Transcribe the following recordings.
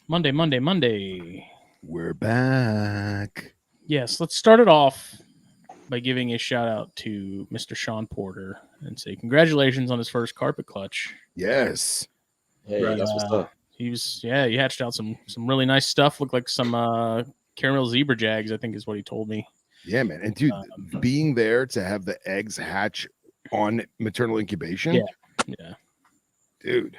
Monday. We're back. Yes, let's start it off by giving a shout out to Mr. Sean Porter and say congratulations on his first carpet clutch. Yes. Hey, that's what's up. He hatched out some really nice stuff. Looked like some caramel zebra jags, I think is what he told me. Yeah, man. And dude, being there to have the eggs hatch on maternal incubation. Yeah. Dude.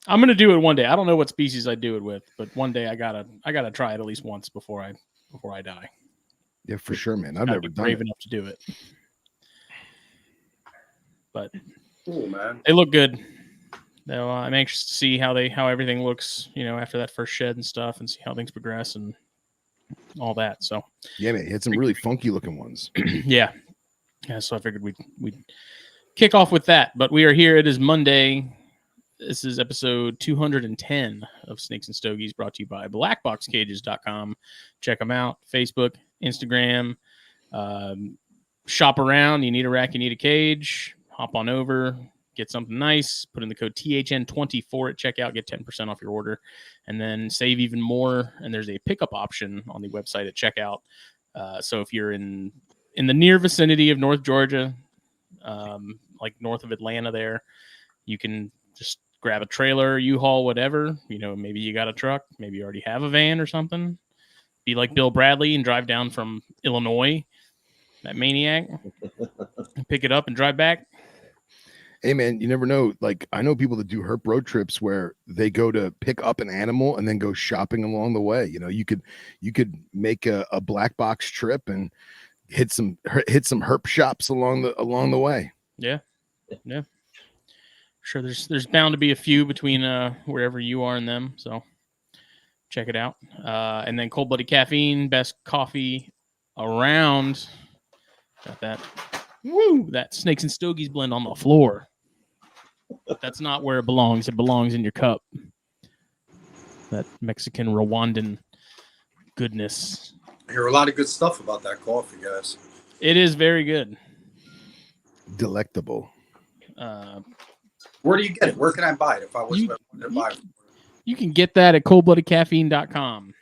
I'm gonna do it one day. I don't know what species I do it with, but one day I gotta try it at least once before I die. Yeah, for sure, man. I've never done brave it. enough to do it. But Cool, man. they look good. Now, I'm anxious to see how everything looks, after that first shed and stuff, and see how things progress and all that. So yeah, man, he had some really funky looking ones. yeah. So I figured we'd kick off with that. But we are here. It is Monday. This is episode 210 of Snakes and Stogies, brought to you by blackboxcages.com. Check them out. Facebook, Instagram. Shop around. You need a rack, you need a cage. Hop on over. Get something nice. Put in the code THN24 at checkout. Get 10% off your order. And then save even more. And there's a pickup option on the website at checkout. So if you're in the near vicinity of North Georgia, like north of Atlanta there, you can just grab a trailer, U-Haul, whatever. Maybe you got a truck. Maybe you already have a van or something. Be like Bill Bradley and drive down from Illinois, that maniac. Pick it up and drive back. Hey, man, you never know. Like, I know people that do herp road trips where they go to pick up an animal and then go shopping along the way. You could make a black box trip and hit some herp shops along the way. Yeah. Sure, there's bound to be a few between wherever you are and them, so check it out. And then Cold Blooded Caffeine, best coffee around. Got that. Woo! That Snakes and Stogies blend on the floor. That's not where it belongs. It belongs in your cup. That Mexican Rwandan goodness. I hear a lot of good stuff about that coffee, guys. It is very good. Delectable. Where do you get it? Where can I buy it if I was to buy it? You can get that at coldbloodedcaffeine.com.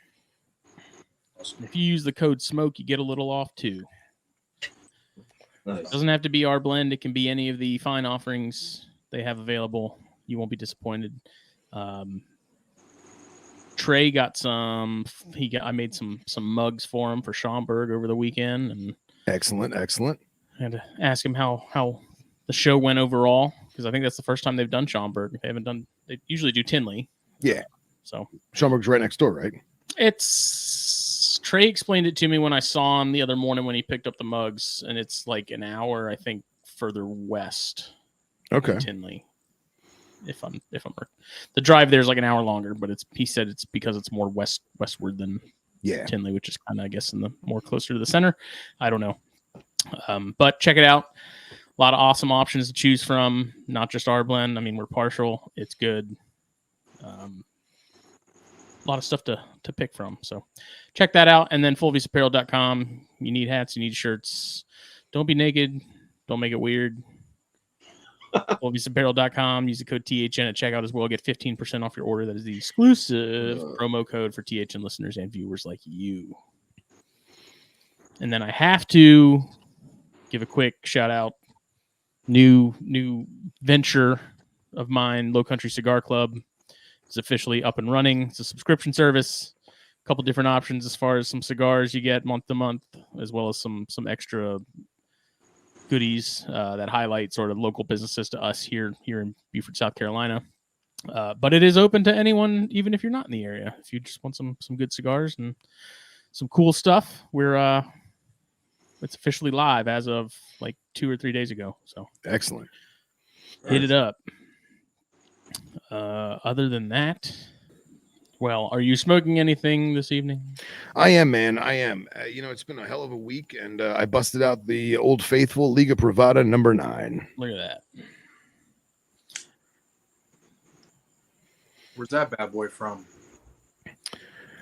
Awesome. If you use the code SMOKE, you get a little off too. Nice. It doesn't have to be our blend. It can be any of the fine offerings they have available. You won't be disappointed. Trey got some. I made some mugs for him for Schaumburg over the weekend, and Excellent. I had to ask him how the show went overall, because I think that's the first time they've done Schaumburg. They usually do Tinley. Yeah. So Schaumburg's right next door, right? Trey explained it to me when I saw him the other morning when he picked up the mugs, and it's like an hour, I think, further west. Okay. Than Tinley. If I'm the drive there is like an hour longer, but he said it's because it's more westward than Tinley, which is kind of, I guess, in the more closer to the center. I don't know. But check it out. A lot of awesome options to choose from. Not just our blend. I mean, we're partial. It's good. A lot of stuff to pick from. So check that out. And then fullvisaapparel.com. You need hats. You need shirts. Don't be naked. Don't make it weird. fullvisaapparel.com. Use the code THN at checkout as well. Get 15% off your order. That is the exclusive promo code for THN listeners and viewers like you. And then I have to give a quick shout out. New venture of mine, Low Country Cigar Club, is officially up and running. It's a subscription service. A couple different options as far as some cigars you get month to month, as well as some extra goodies that highlight sort of local businesses to us here in Beaufort, South Carolina. But it is open to anyone, even if you're not in the area. If you just want some good cigars and some cool stuff, it's officially live as of like 2 or 3 days ago. So excellent. Hit it up. Other than that, well, are you smoking anything this evening? I am, man. I am. It's been a hell of a week, and I busted out the Old Faithful Liga Privada number 9. Look at that. Where's that bad boy from?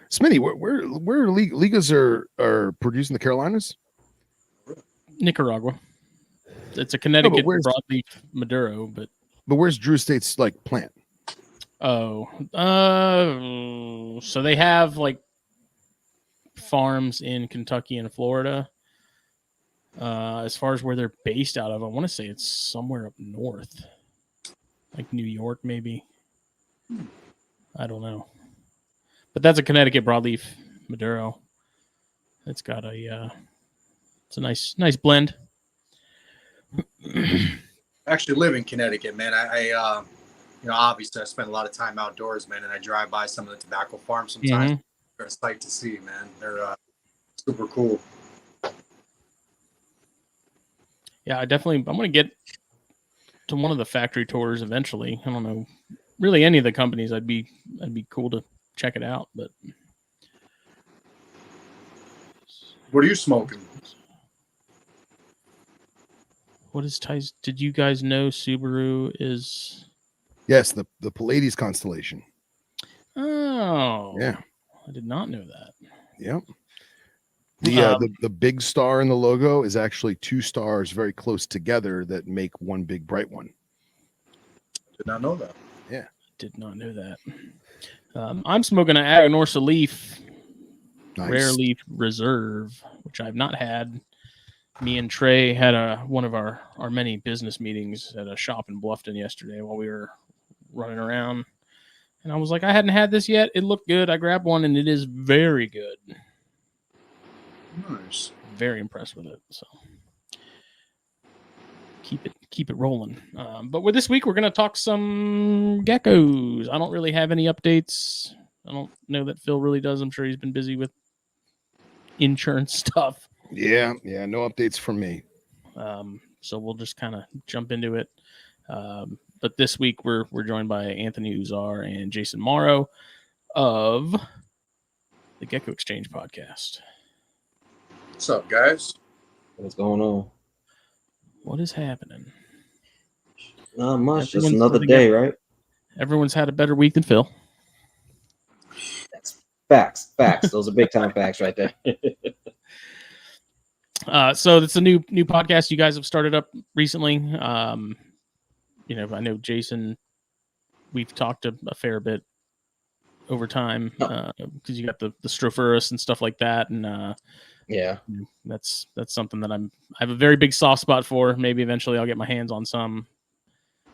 Smitty, where Ligas are produced in the Carolinas? Nicaragua. It's a Connecticut broadleaf Maduro, but But where's Drew Estate's like plant? Oh, so they have like farms in Kentucky and Florida. As far as where they're based out of, I want to say it's somewhere up north, like New York, maybe. I don't know, but that's a Connecticut broadleaf Maduro. It's got it's a nice blend. I actually live in Connecticut, man. I obviously I spend a lot of time outdoors, man, and I drive by some of the tobacco farms sometimes. Mm-hmm. They're a sight to see, man. They're super cool. Yeah, I'm going to get to one of the factory tours eventually. I don't know, really any of the companies. I'd be cool to check it out. But What are you smoking? what is Ty's? Did you guys know Subaru is? Yes, the Pleiades constellation. Oh, Yeah, I did not know that. Yep. The big star in the logo is actually two stars very close together that make one big bright one. Did not know that. Yeah, did not know that. I'm smoking an Aganorsa Leaf, Rare Leaf Reserve, which I've not had. Me and Trey had one of our many business meetings at a shop in Bluffton yesterday while we were running around. And I was like, I hadn't had this yet. It looked good. I grabbed one, and it is very good. Nice. Very impressed with it. So keep it rolling. But with this week, we're going to talk some geckos. I don't really have any updates. I don't know that Phil really does. I'm sure he's been busy with insurance stuff. Yeah. No updates from me. So we'll just kind of jump into it. But this week we're joined by Anthony Uzar and Jason Morrow of the Gecko Exchange podcast. What's up, guys? What's going on? What is happening? Not much. Just another day, right? Everyone's had a better week than Phil. That's facts. Those are big time facts right there. So it's a new podcast you guys have started up recently. I know Jason, we've talked a fair bit over time because you got the Stropherus and stuff like that, and yeah, that's something that I have a very big soft spot for. Maybe eventually I'll get my hands on some.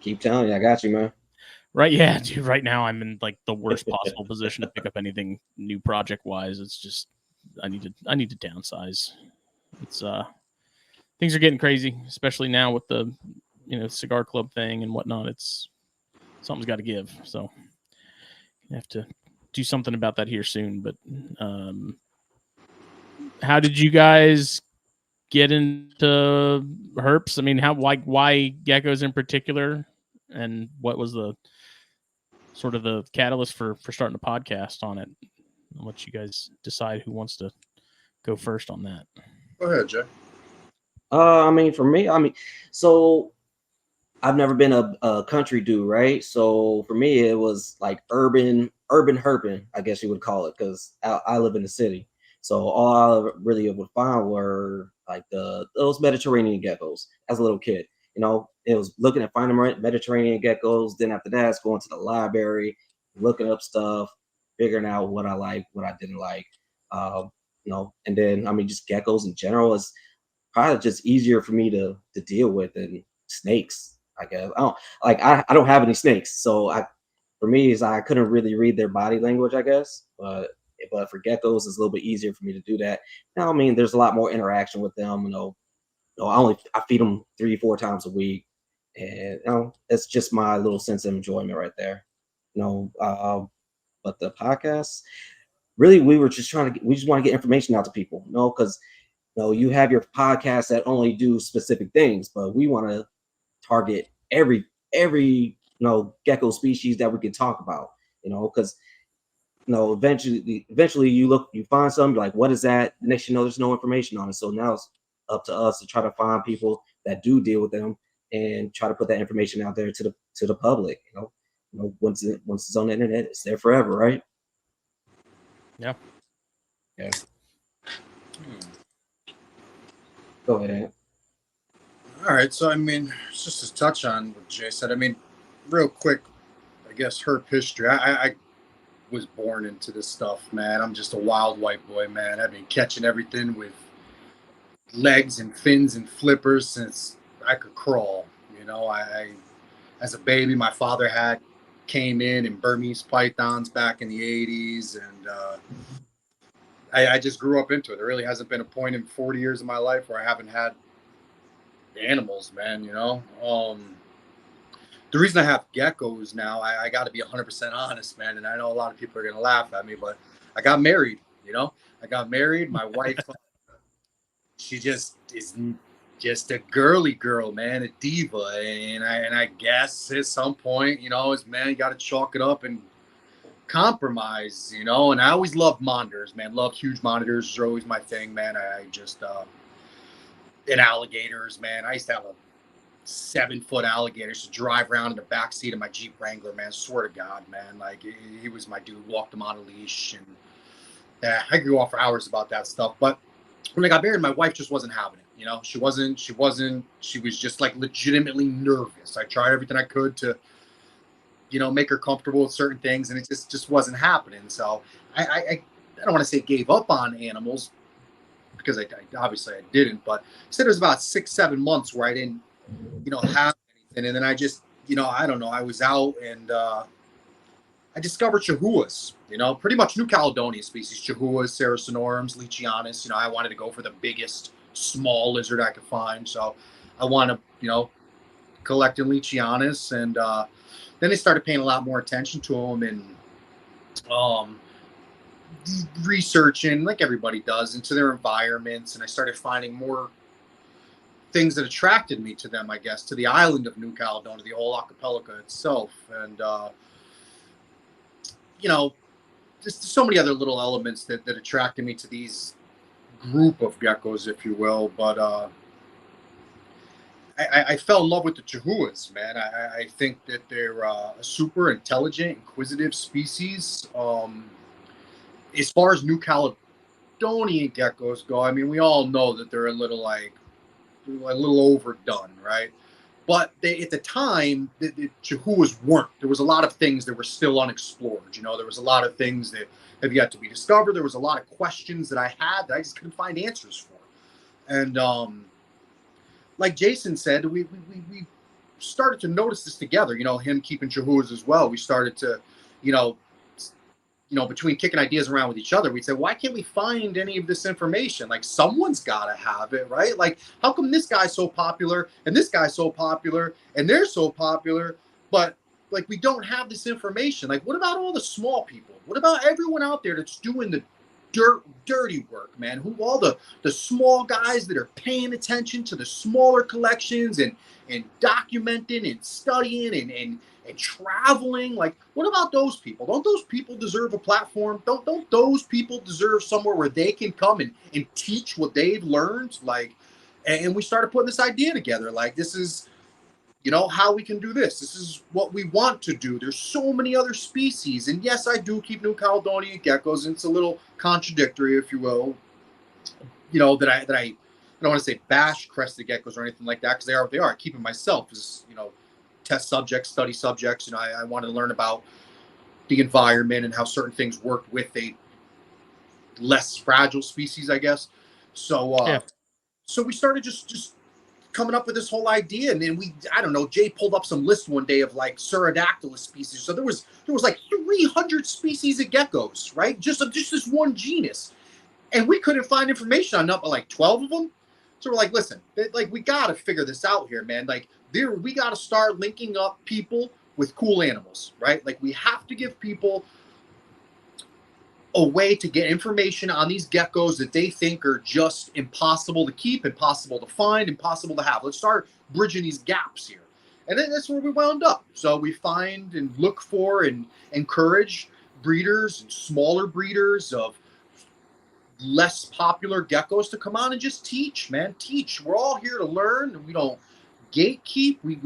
Keep telling you, I got you, man. Right, yeah, dude. Right now I'm in like the worst possible position to pick up anything new project wise. It's just I need to downsize. It's things are getting crazy, especially now with the cigar club thing and whatnot. It's something's got to give. So I have to do something about that here soon. But how did you guys get into herps? I mean, why geckos in particular, and what was the sort of the catalyst for starting a podcast on it? I'll let you guys decide who wants to go first on that. Go ahead, Jay. For me, so I've never been a country dude, right? So for me, it was like urban herping, I guess you would call it, because I live in the city. So all I really would find were like those Mediterranean geckos as a little kid. It was looking at finding Mediterranean geckos. Then after that, it's going to the library, looking up stuff, figuring out what I like, what I didn't like. And then just geckos in general is probably just easier for me to deal with than snakes. I guess I don't have any snakes, so for me is I couldn't really read their body language, I guess. But for geckos, it's a little bit easier for me to do that. Now, there's a lot more interaction with them. I feed them 3-4 times a week, and it's just my little sense of enjoyment right there. But the podcast, really, we just want to get information out to people. Because you have your podcasts that only do specific things, but we want to target every gecko species that we can talk about. Because eventually you find something like, what is that? The next there's no information on it. So now it's up to us to try to find people that do deal with them and try to put that information out there to the public. Once it's on the internet, it's there forever, right? Yeah. Go ahead, Ant. All right, so just to touch on what Jay said, real quick, I guess herp history. I was born into this stuff, man. I'm just a wild white boy, man. I've been catching everything with legs and fins and flippers since I could crawl. You know, I as a baby, my father came in Burmese pythons back in the 80s, and I just grew up into it. There really hasn't been a point in 40 years of my life where I haven't had animals, man. You know, the reason I have geckos now, I got to be 100% honest, man. And I know a lot of people are gonna laugh at me, but I got married. You know, I got married. My wife, she just is just a girly girl, man, a diva, and I guess at some point, you know, as man, you got to chalk it up and compromise, you know. And I always loved monitors, man. Love huge monitors. Are always my thing, man. I just and alligators, man. I used to have a 7-foot alligator to drive around in the back seat of my Jeep Wrangler, man. Swear to God, man. Like he was my dude. Walked him on a leash, and I could go on for hours about that stuff. But when I got married, my wife just wasn't having it. You know, she was just like legitimately nervous. I tried everything I could to, you know, make her comfortable with certain things, and it just wasn't happening. So I don't want to say gave up on animals, because I obviously I didn't, but said it was about 6-7 months where I didn't, you know, have anything. And then I just, you know, I don't know, I was out and I discovered chahuas, you know, pretty much New Caledonia species, chahuas, Saracenorums, Leachianus. You know, I wanted to go for the biggest small lizard I could find. So I want to, you know, collect Leachianus. And then they started paying a lot more attention to them, and researching, like everybody does, into their environments. And I started finding more things that attracted me to them, I guess, to the island of New Caledonia, the whole archipelago itself. And, you know, just so many other little elements that attracted me to these group of geckos, if you will. But I fell in love with the chahuas, man. I think that they're a super intelligent, inquisitive species. As far as New Caledonian geckos go, I mean, we all know that they're a little overdone, right? But at the time, the chahuas weren't. There was a lot of things that were still unexplored. You know, there was a lot of things that have yet to be discovered. There was a lot of questions that I had that I just couldn't find answers for. And like Jason said, we started to notice this together. You know, him keeping chahuas as well. We started to, you know, between kicking ideas around with each other, we'd say, why can't we find any of this information? Like, someone's got to have it, right? Like, how come this guy's so popular and this guy's so popular and they're so popular, but like we don't have this information? Like, what about all the small people? What about everyone out there that's doing the dirty work, man? Who all the small guys that are paying attention to the smaller collections and documenting and studying and traveling? Like, what about those people? Don't those people deserve a platform? Don't those people deserve somewhere where they can come and teach what they've learned? Like, and we started putting this idea together. Like, this is, you know, how we can do this. This is what we want to do. There's so many other species. And yes, I do keep New Caledonian geckos, and it's a little contradictory, if you will, you know, that I don't want to say bash crested geckos or anything like that, because they are. I keep them myself as, you know, test subjects, study subjects. You know, I want to learn about the environment and how certain things work with a less fragile species, I guess. So, so we started just coming up with this whole idea, and then I don't know, Jay pulled up some list one day of like Pterodactylus species. So there was like 300 species of geckos, right? Just this one genus, and we couldn't find information on not but like 12 of them. So we're like, listen, like, we got to figure this out here, man. Like, we got to start linking up people with cool animals, right? Like, we have to give people a way to get information on these geckos that they think are just impossible to keep, impossible to find, impossible to have. Let's start bridging these gaps here. And then that's where we wound up. So we find and look for and encourage breeders and smaller breeders of less popular geckos to come on and just teach, man. Teach. We're all here to learn, and we don't gatekeep. We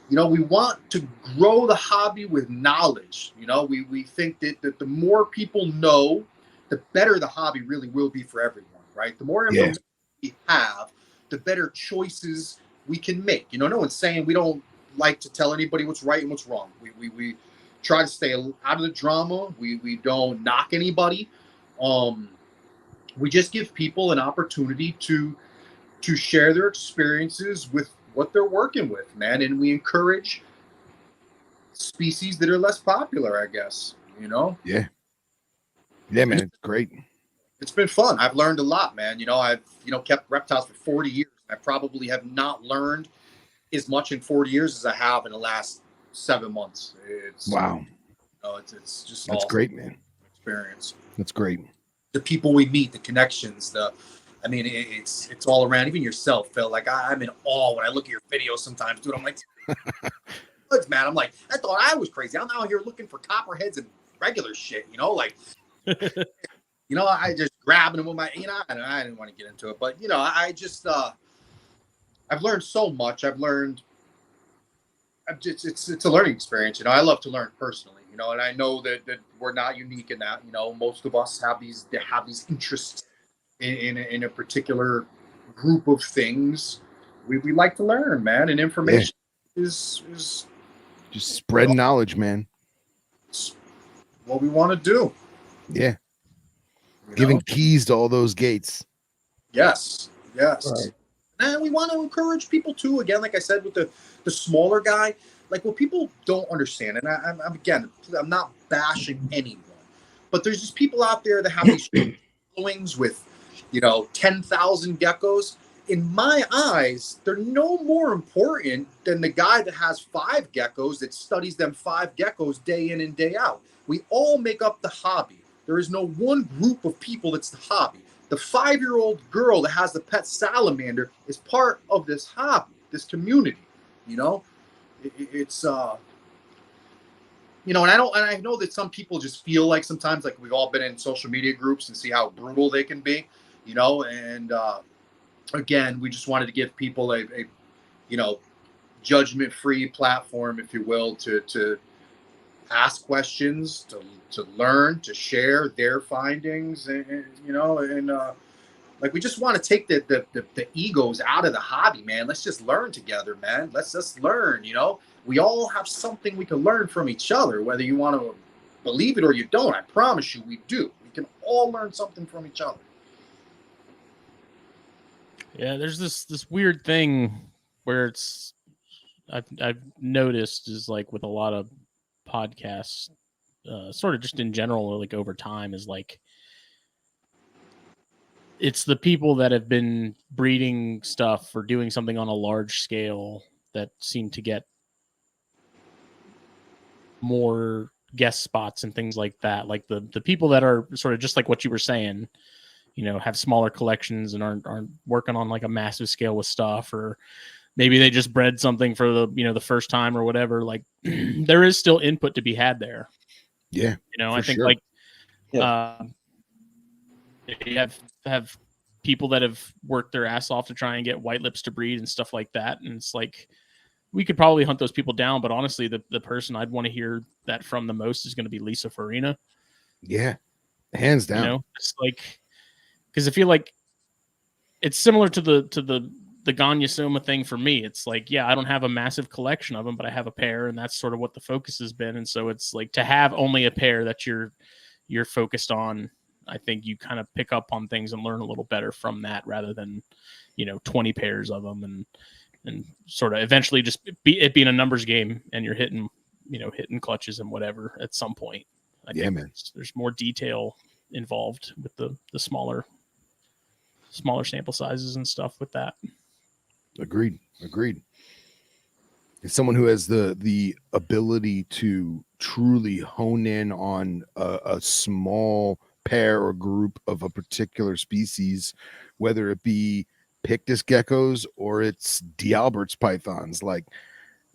you know, we want to grow the hobby with knowledge. You know, we think that the more people know, the better the hobby really will be for everyone, right? The more information we have, the better choices we can make. You know, no one's saying we don't like to tell anybody what's right and what's wrong. We try to stay out of the drama. We don't knock anybody. We just give people an opportunity to share their experiences with what they're working with, man. And we encourage species that are less popular, I guess, you know? Yeah, man, it's great. It's been fun. I've learned a lot, man. I've, kept reptiles for 40 years. I probably have not learned as much in 40 years as I have in the last 7 months. Wow. It's just That's awesome great, man. experience. That's great. The people we meet, the connections, it's all around. Even yourself, Phil. Like I'm in awe when I look at your videos sometimes, dude. I'm like, man. I'm like, I thought I was crazy. I'm out here looking for copperheads and regular shit. Like, I just grabbing them with my, I didn't want to get into it, but I just, I've learned so much. It's a learning experience. I love to learn personally. And I know that we're not unique in that. Most of us have these interests in a particular group of things. We like to learn, man, and information is just spread knowledge, man. What we want to do. Yeah, giving keys to all those gates. Yes. Right. And we want to encourage people too. Again, like I said, with the smaller guy. Like what people don't understand, and I'm not bashing anyone, but there's just people out there that have these followings with, 10,000 geckos. In my eyes, they're no more important than the guy that has 5 geckos that studies them 5 geckos day in and day out. We all make up the hobby. There is no one group of people that's the hobby. The 5-year-old girl that has the pet salamander is part of this hobby, this community, It's and I know that some people just feel like sometimes like we've all been in social media groups and see how brutal they can be, and again, we just wanted to give people a judgment-free platform, if you will, to ask questions, to learn, to share their findings, and like we just want to take the egos out of the hobby, man. Let's just learn together, man. Let's just learn, We all have something we can learn from each other, whether you want to believe it or you don't. I promise you we do. We can all learn something from each other. Yeah, there's this weird thing where I've noticed is like with a lot of podcasts, sort of just in general, or like over time, is like it's the people that have been breeding stuff or doing something on a large scale that seem to get more guest spots and things like that. Like the people that are sort of just like what you were saying, have smaller collections and aren't working on like a massive scale with stuff, or maybe they just bred something for the first time or whatever. Like there is still input to be had there. Yeah. I think sure. like, you have people that have worked their ass off to try and get white lips to breed and stuff like that. And it's like, we could probably hunt those people down, but honestly, the person I'd want to hear that from the most is going to be Lisa Farina. Yeah. Hands down. It's like, because I feel like it's similar to the Ganyasoma thing for me. It's like, yeah, I don't have a massive collection of them, but I have a pair, and that's sort of what the focus has been. And so it's like to have only a pair that you're focused on. I think you kind of pick up on things and learn a little better from that rather than, 20 pairs of them and sort of eventually just it being a numbers game and you're hitting clutches and whatever at some point. I think man. There's more detail involved with the smaller sample sizes and stuff with that. Agreed. It's someone who has the ability to truly hone in on a small pair or group of a particular species, whether it be Pictus geckos or it's D'Albert's pythons. Like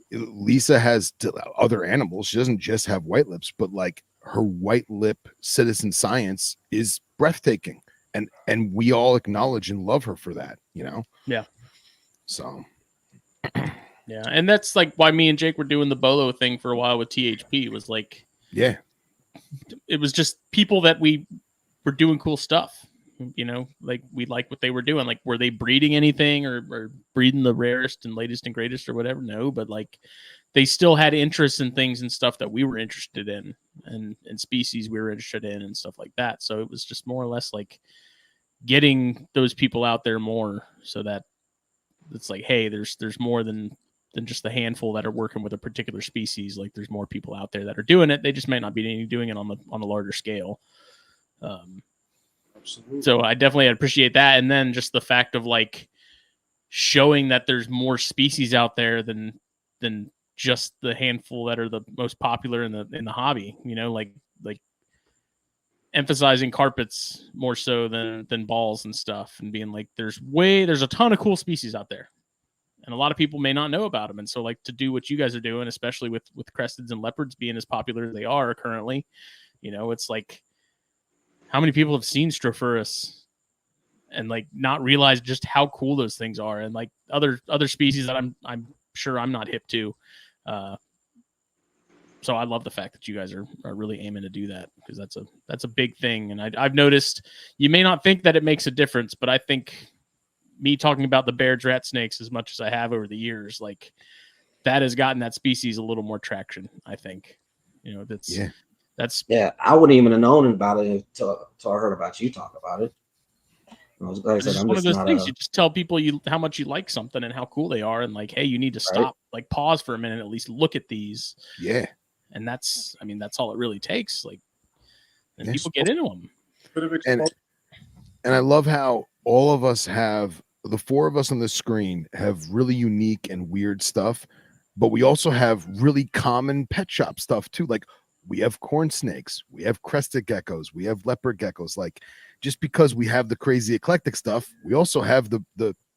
Lisa has other animals. She doesn't just have white lips, but like her white lip citizen science is breathtaking. And we all acknowledge and love her for that, Yeah. So yeah, and that's like why me and Jake were doing the Bolo thing for a while with THP. Was like, yeah, it was just people that we were doing cool stuff, you know, like we like what they were doing. Like, were they breeding anything or breeding the rarest and latest and greatest or whatever? No, but like they still had interest in things and stuff that we were interested in, and species we were interested in and stuff like that. So it was just more or less like getting those people out there more, so that it's like, hey, there's more than just the handful that are working with a particular species. Like, there's more people out there that are doing it. They just might not be doing it on a larger scale. Absolutely. So I definitely appreciate that. And then just the fact of like showing that there's more species out there than just the handful that are the most popular in the hobby, you know, like emphasizing carpets more so than balls and stuff, and being like, there's a ton of cool species out there, and a lot of people may not know about them. And so, like, to do what you guys are doing, especially with cresteds and leopards being as popular as they are currently, you know, it's like, how many people have seen Strophurus and like not realize just how cool those things are, and like other species that I'm sure I'm not hip to. So I love the fact that you guys are really aiming to do that, because that's a big thing. And I've noticed, you may not think that it makes a difference, but I think me talking about the bear rat snakes as much as I have over the years, like, that has gotten that species a little more traction, I think. You know, that's I wouldn't even have known about it until I heard about you talk about it. Like I said, it's one of those things. You just tell people how much you like something and how cool they are, and like, hey, you need to stop, like, pause for a minute, at least look at these. Yeah. And that's all it really takes. Like, and people get into them. And I love how all of us have, the four of us on the screen have really unique and weird stuff, but we also have really common pet shop stuff too. Like, we have corn snakes, we have crested geckos, we have leopard geckos. Like, just because we have the crazy eclectic stuff, we also have the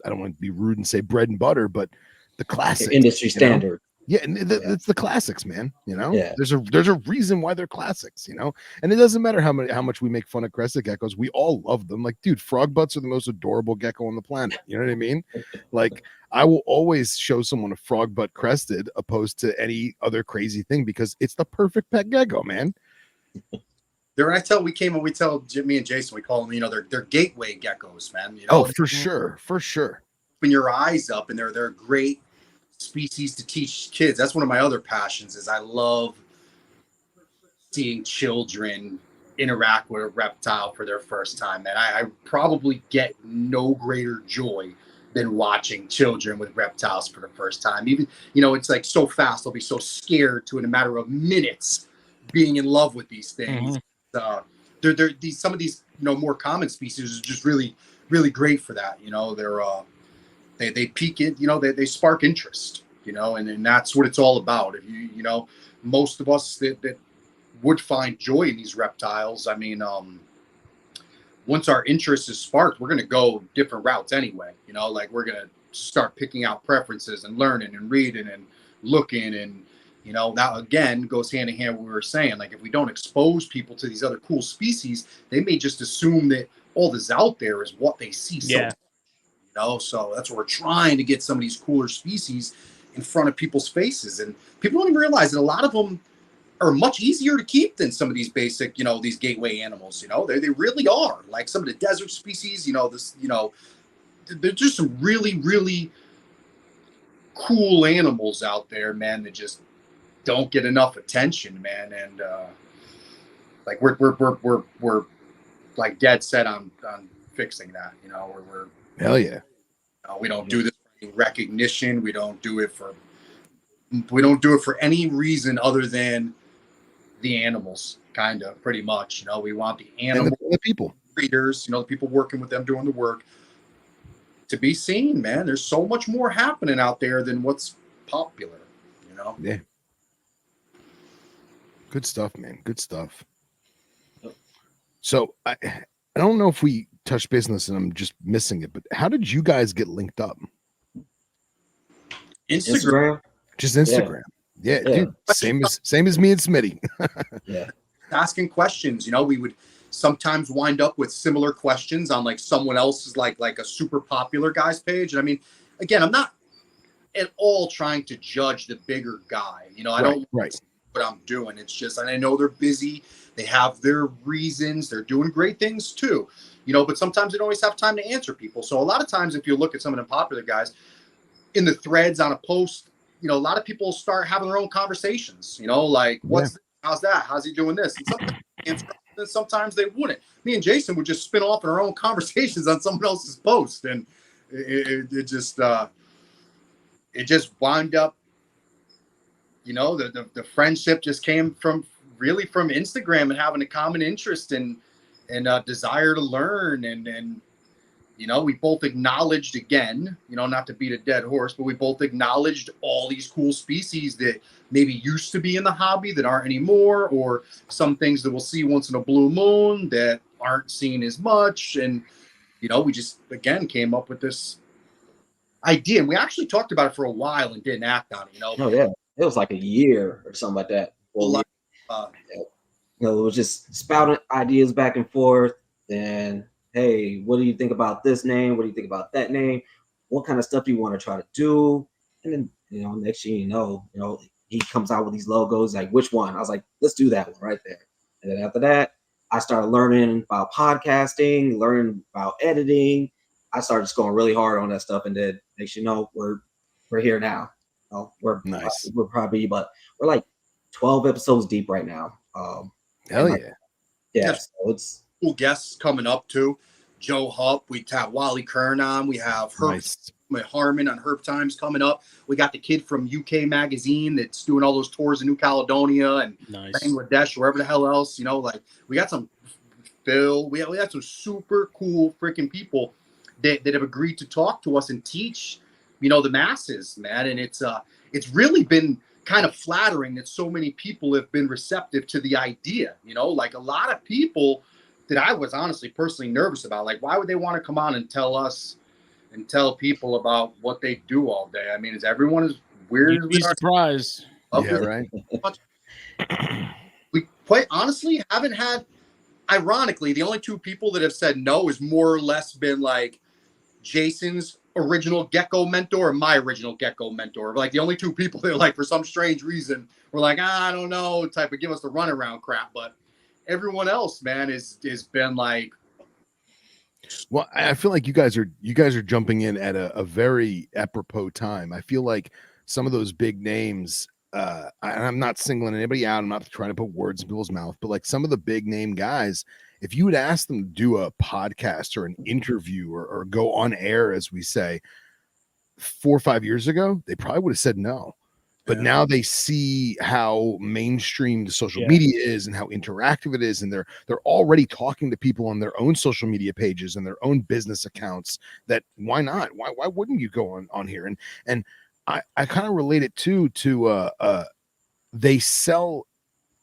I don't want to be rude and say bread and butter, but the classic industry standard. Yeah, and it's the classics, man. You know, yeah. There's a reason why they're classics. You know, and it doesn't matter how much we make fun of crested geckos. We all love them. Like, dude, frog butts are the most adorable gecko on the planet. You know what I mean? Like, I will always show someone a frog butt crested opposed to any other crazy thing, because it's the perfect pet gecko, man. We tell Jimmy and Jason, we call them, you know, they're gateway geckos, man. You know, oh, for sure. Open your eyes up, and they're great species to teach kids. That's one of my other passions. Is I love seeing children interact with a reptile for their first time. And I probably get no greater joy than watching children with reptiles for the first time. Even, you know, it's like so fast. They'll be so scared to, in a matter of minutes, being in love with these things. Mm-hmm. Some of these, you know, more common species are just really, really great for that. You know, they pique it, you know, they spark interest, you know, and that's what it's all about. If you know, most of us that would find joy in these reptiles, I mean, once our interest is sparked, we're going to go different routes anyway, you know, like, we're going to start picking out preferences and learning and reading and looking. And, you know, that again goes hand in hand with what we were saying. Like, if we don't expose people to these other cool species, they may just assume that all that's out there is what they see. Yeah. You know, so that's what we're trying to get, some of these cooler species in front of people's faces. And people don't even realize that a lot of them are much easier to keep than some of these basic, you know, these gateway animals. You know, they really are. Like some of the desert species, you know, they're just some really, really cool animals out there, man, that just don't get enough attention, man. And like we're like dead set on fixing that. You know, we're hell yeah. We don't do this for any recognition. We don't do it for any reason other than the animals, kind of, pretty much. You know, we want the animal and the people, breeders, you know, the people working with them, doing the work, to be seen, man. There's so much more happening out there than what's popular, you know? Yeah. Good stuff, man. Good stuff. So I don't know if we touched business and I'm just missing it, but how did you guys get linked up? Instagram. Just Instagram. Yeah, dude. Same as me and Smitty. Yeah. Asking questions. You know, we would sometimes wind up with similar questions on like someone else's like a super popular guy's page. And I mean, again, I'm not at all trying to judge the bigger guy. You know, I don't what I'm doing. It's just, and I know they're busy. They have their reasons. They're doing great things too, but sometimes they don't always have time to answer people. So a lot of times, if you look at some of the popular guys in the threads on a post, a lot of people start having their own conversations, like, how's that? How's he doing this? And sometimes and sometimes they wouldn't. Me and Jason would just spin off in our own conversations on someone else's post. And it just wound up, the friendship just came from Instagram and having a common interest and desire to learn. And we both acknowledged, again, not to beat a dead horse, but we both acknowledged all these cool species that maybe used to be in the hobby that aren't anymore, or some things that we'll see once in a blue moon that aren't seen as much. And, we just, again, came up with this idea. And we actually talked about it for a while and didn't act on it, Oh, yeah. It was like a year or something like that. Well, it was just spouting ideas back and forth. And, hey, what do you think about this name? What do you think about that name? What kind of stuff do you want to try to do? And then, next thing you know, he comes out with these logos, like, which one? I was like, let's do that one right there. And then after that, I started learning about podcasting, learning about editing. I started just going really hard on that stuff. And then next, we're here now. We're nice. We're probably, but we're like 12 episodes deep right now. Hell yeah. Yeah. So it's cool guests coming up too. Joe Hupp, we have Wally Kern on. We have Herb Harmon on Herb Times coming up. We got the kid from UK Magazine that's doing all those tours in New Caledonia and Bangladesh, wherever the hell else. Like we got some Phil. We got some super cool freaking people that have agreed to talk to us and teach, the masses, man. And it's really been kind of flattering that so many people have been receptive to the idea. Like a lot of people that I was honestly personally nervous about. Like, why would they want to come on and tell us and tell people about what they do all day? I mean, is everyone as weird as we are? Surprised. Yeah, right. We quite honestly haven't had, ironically, the only two people that have said no has more or less been like Jason's original Gecko mentor and my original Gecko mentor. Like the only two people that, like, for some strange reason were like, I don't know, type of give us the runaround crap. But everyone else, man, has been like. Well, I feel like you guys are jumping in at a very apropos time. I feel like some of those big names, I'm not singling anybody out. I'm not trying to put words in people's mouth, but like some of the big name guys, if you would ask them to do a podcast or an interview or go on air, as we say, 4 or 5 years ago, they probably would have said no. But now they see how mainstream the social media is and how interactive it is, and they're already talking to people on their own social media pages and their own business accounts. That why not? Why wouldn't you go on here? And I kind of relate it to they sell.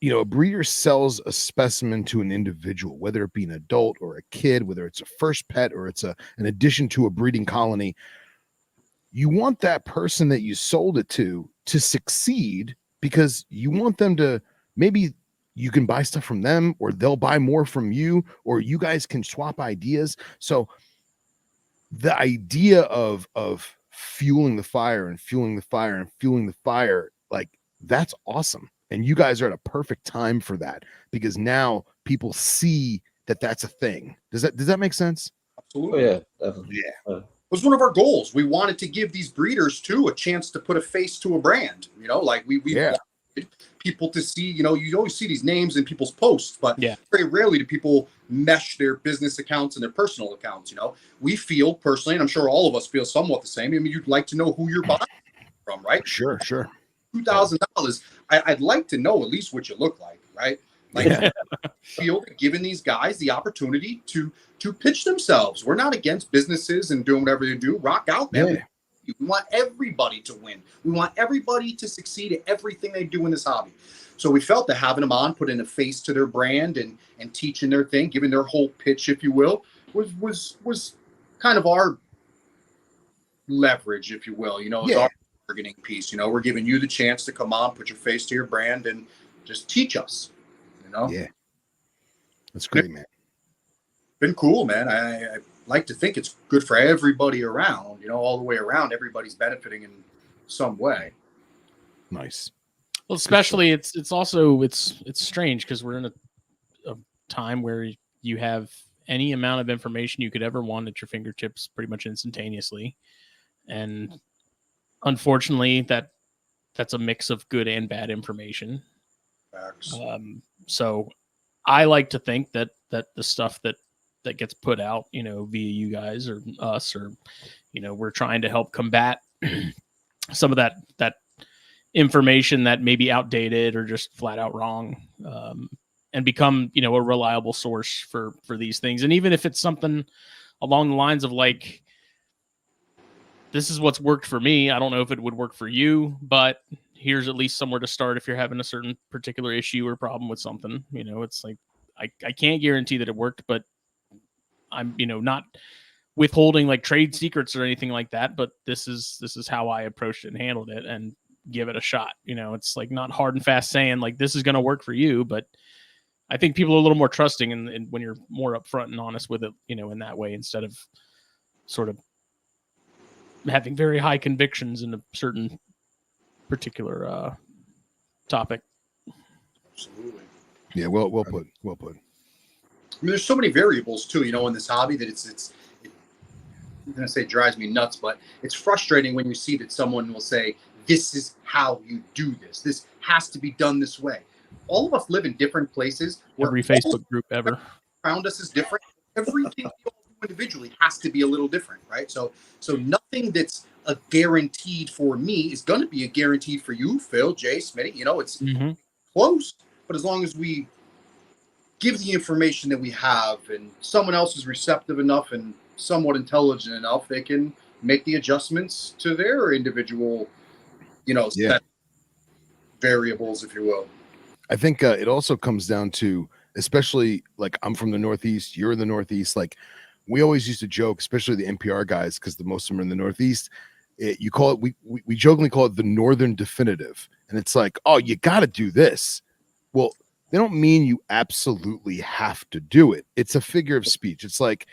A breeder sells a specimen to an individual, whether it be an adult or a kid, whether it's a first pet or it's an addition to a breeding colony. You want that person that you sold it to succeed, because you want them to, maybe you can buy stuff from them, or they'll buy more from you, or you guys can swap ideas. So the idea of fueling the fire and fueling the fire and fueling the fire, like, that's awesome. And you guys are at a perfect time for that, because now people see that that's a thing. Does that make sense? Absolutely. Oh, yeah, definitely. Yeah. It was one of our goals. We wanted to give these breeders too a chance to put a face to a brand. Like we wanted people to see. You always see these names in people's posts, but very rarely do people mesh their business accounts and their personal accounts. We feel personally, and I'm sure all of us feel somewhat the same. I mean, you'd like to know who you're buying from, right? Sure. $2,000. I'd like to know at least what you look like, right? Like, feel giving these guys the opportunity to pitch themselves. We're not against businesses and doing whatever you do. Rock out, man. Yeah. We want everybody to win. We want everybody to succeed at everything they do in this hobby. So we felt that having them on, putting a face to their brand and teaching their thing, giving their whole pitch, if you will, was kind of our leverage, if you will. It's our bargaining piece. We're giving you the chance to come on, put your face to your brand, and just teach us. Yeah, that's great, man. Been cool, man. I like to think it's good for everybody around. All the way around, everybody's benefiting in some way. Nice. Well, especially it's also it's strange because we're in a time where you have any amount of information you could ever want at your fingertips pretty much instantaneously, and unfortunately that's a mix of good and bad information. Facts. So I like to think that the stuff that gets put out, via you guys or us, or we're trying to help combat some of that information that may be outdated or just flat out wrong, and become a reliable source for these things. And even if it's something along the lines of like, this is what's worked for me, I don't know if it would work for you, but here's at least somewhere to start if you're having a certain particular issue or problem with something. It's like I can't guarantee that it worked, but I'm not withholding like trade secrets or anything like that, but this is how I approached it and handled it, and give it a shot. It's like not hard and fast saying like this is going to work for you, but I think people are a little more trusting and when you're more upfront and honest with it, in that way, instead of sort of having very high convictions in a certain particular topic. Absolutely. Yeah, well put. Well put. I mean, there's so many variables too, in this hobby that it's I'm gonna say drives me nuts, but it's frustrating when you see that someone will say, "This is how you do this. This has to be done this way." All of us live in different places. Every Facebook group ever around us is different. Everything we all do individually has to be a little different, right? So nothing that's a guaranteed for me is going to be a guaranteed for you, Phil, Jay, Smitty. It's close, but as long as we give the information that we have and someone else is receptive enough and somewhat intelligent enough, they can make the adjustments to their individual, set variables, if you will. I think it also comes down to, especially like I'm from the Northeast, you're in the Northeast. Like we always used to joke, especially the NPR guys, because the most of them are in the Northeast. You call it, we jokingly call it the Northern Definitive. And it's like, oh, you got to do this. Well, they don't mean you absolutely have to do it. It's a figure of speech. It's like,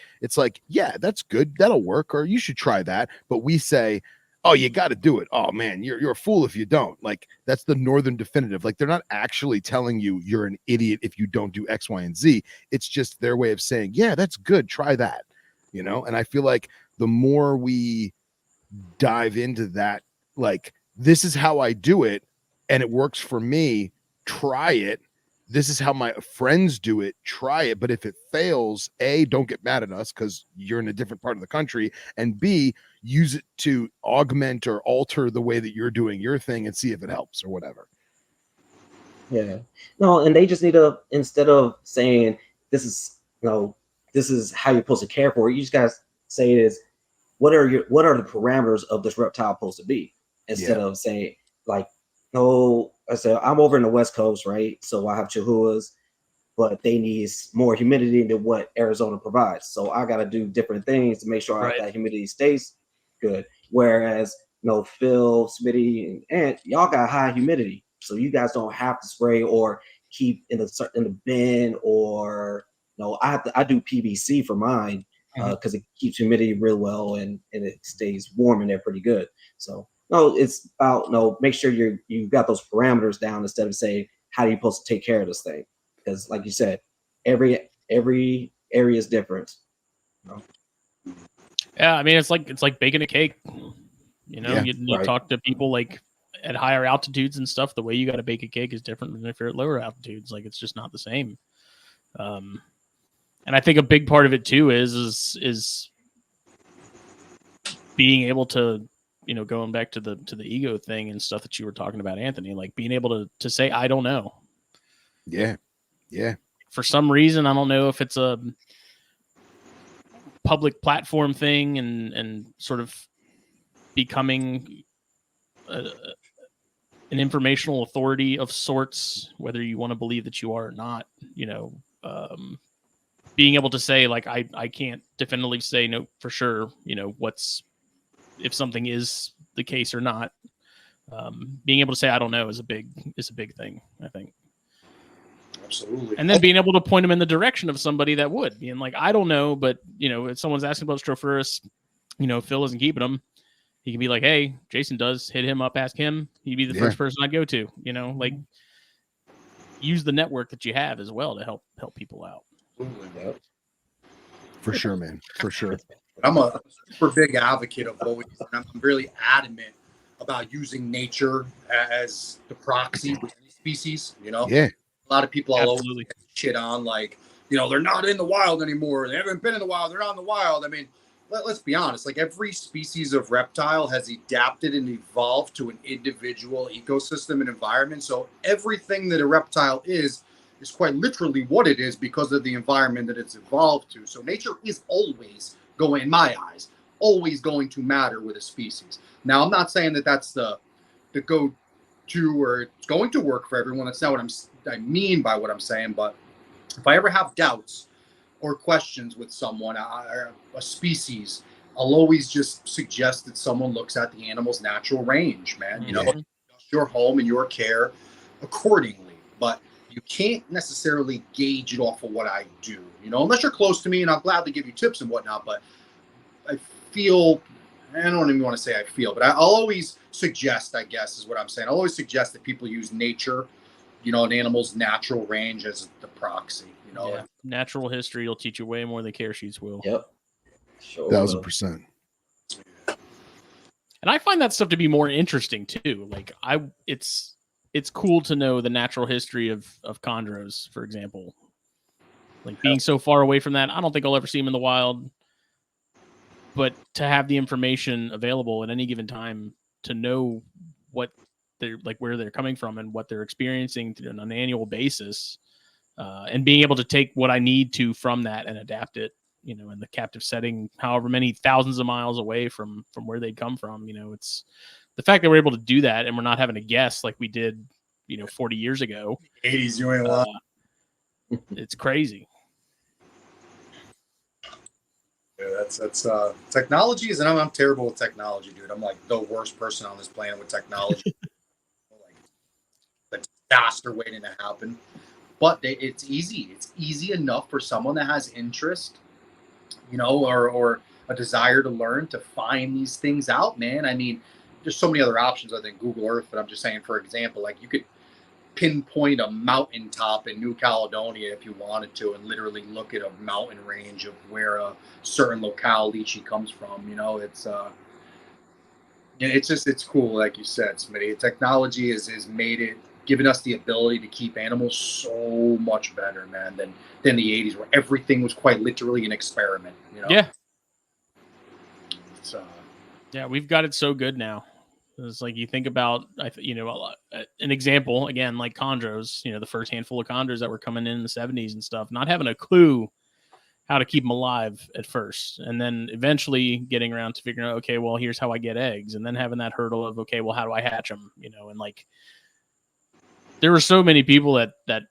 yeah, that's good. That'll work. Or you should try that. But we say, oh, you got to do it. Oh man, you're a fool if you don't. Like that's the Northern Definitive. Like they're not actually telling you you're an idiot if you don't do X, Y, and Z. It's just their way of saying, yeah, that's good. Try that. And I feel like the more we dive into that, like this is how I do it and it works for me, try it. This is how my friends do it, try it. But if it fails, A, don't get mad at us because you're in a different part of the country, and B, use it to augment or alter the way that you're doing your thing and see if it helps or whatever. Yeah. No, and they just need to, instead of saying this is how you're supposed to care for it, you just gotta say it is what are the parameters of this reptile supposed to be, instead of saying like, no, I said I'm over in the West Coast, right? So I have chihuahuas, but they need more humidity than what Arizona provides. So I got to do different things to make sure that humidity stays good. Whereas, Phil, Smitty, and y'all got high humidity, so you guys don't have to spray or keep in the bin, or I do PVC for mine because it keeps humidity real well and it stays warm in there pretty good. So. No, it's about make sure you've got those parameters down instead of saying how are you supposed to take care of this thing, because like you said, every area is different. Yeah, I mean it's like baking a cake. You talk to people like at higher altitudes and stuff. The way you got to bake a cake is different than if you're at lower altitudes. Like it's just not the same. And I think a big part of it too is being able to. Going back to the ego thing and stuff that you were talking about, Anthony, like being able to say, I don't know. Yeah. Yeah. For some reason, I don't know if it's a public platform thing and sort of becoming an informational authority of sorts, whether you want to believe that you are or not, being able to say like, I can't definitively say no for sure, if something is the case or not. Being able to say I don't know is a big thing, I think. Absolutely. And then being able to point them in the direction of somebody that would, being like, I don't know, but if someone's asking about Strophaurus, Phil isn't keeping them. he can be like, hey, Jason does, hit him up, ask him. He'd be the Yeah. first person I'd go to, you know, like use the network that you have as well to help people out. Yep. For sure, man. For sure. I'm a super big advocate of always, and I'm really adamant about using nature as the proxy with any species. You know, Yeah. a lot of people all over Absolutely. shit on like, you know, they're not in the wild anymore. They haven't been in the wild. They're not in the wild. I mean, let's be honest. Like every species of reptile has adapted and evolved to an individual ecosystem and environment. So everything that a reptile is quite literally what it is because of the environment that it's evolved to. So nature is always going, in my eyes, always going to matter with a species. Now, I'm not saying that that's the go-to or it's going to work for everyone. That's not what I mean by what I'm saying. But if I ever have doubts or questions with someone, a species, I'll always just suggest that someone looks at the animal's natural range, man. You know, Mhm. adjust your home and your care accordingly. But you can't necessarily gauge it off of what I do, you know, unless you're close to me, and I'll gladly give you tips and whatnot. But I feel, I don't even want to say I feel, but I'll always suggest, I guess is what I'm saying. I'll always suggest that people use nature, you know, an animal's natural range as the proxy, you know. Yeah. Natural history will teach you way more than care sheets will. Yep. Sure. 1000%. And I find that stuff to be more interesting too. Like it's cool to know the natural history of chondros, for example. Like being so far away from that, I don't think I'll ever see them in the wild. But to have the information available at any given time to know what they're like, where they're coming from, and what they're experiencing on an annual basis, and being able to take what I need to from that and adapt it, you know, in the captive setting, however many thousands of miles away from where they'd come from. You know, it's the fact that we're able to do that and we're not having to guess like we did, you know, 40 years ago. 80s, you ain't a lot. It's crazy. Yeah, that's technology is, and I'm terrible with technology, dude. I'm like the worst person on this planet with technology. Like the disaster waiting to happen. But it's easy. It's easy enough for someone that has interest, you know, or a desire to learn to find these things out, man. I mean, there's so many other options other than Google Earth, but I'm just saying, for example, like you could pinpoint a mountaintop in New Caledonia if you wanted to, and literally look at a mountain range of where a certain locale lychee comes from. You know, it's it's cool, like you said, Smitty. Technology is made it, given us the ability to keep animals so much better, man, than the 80s, where everything was quite literally an experiment. You know? Yeah. It's, Yeah, we've got it so good now. It's like you think about, you know, an example again, like chondros. You know, the first handful of chondros that were coming in the 70s and stuff, not having a clue how to keep them alive at first, and then eventually getting around to figuring out, okay, well, here's how I get eggs, and then having that hurdle of, okay, well, how do I hatch them? You know, and like there were so many people that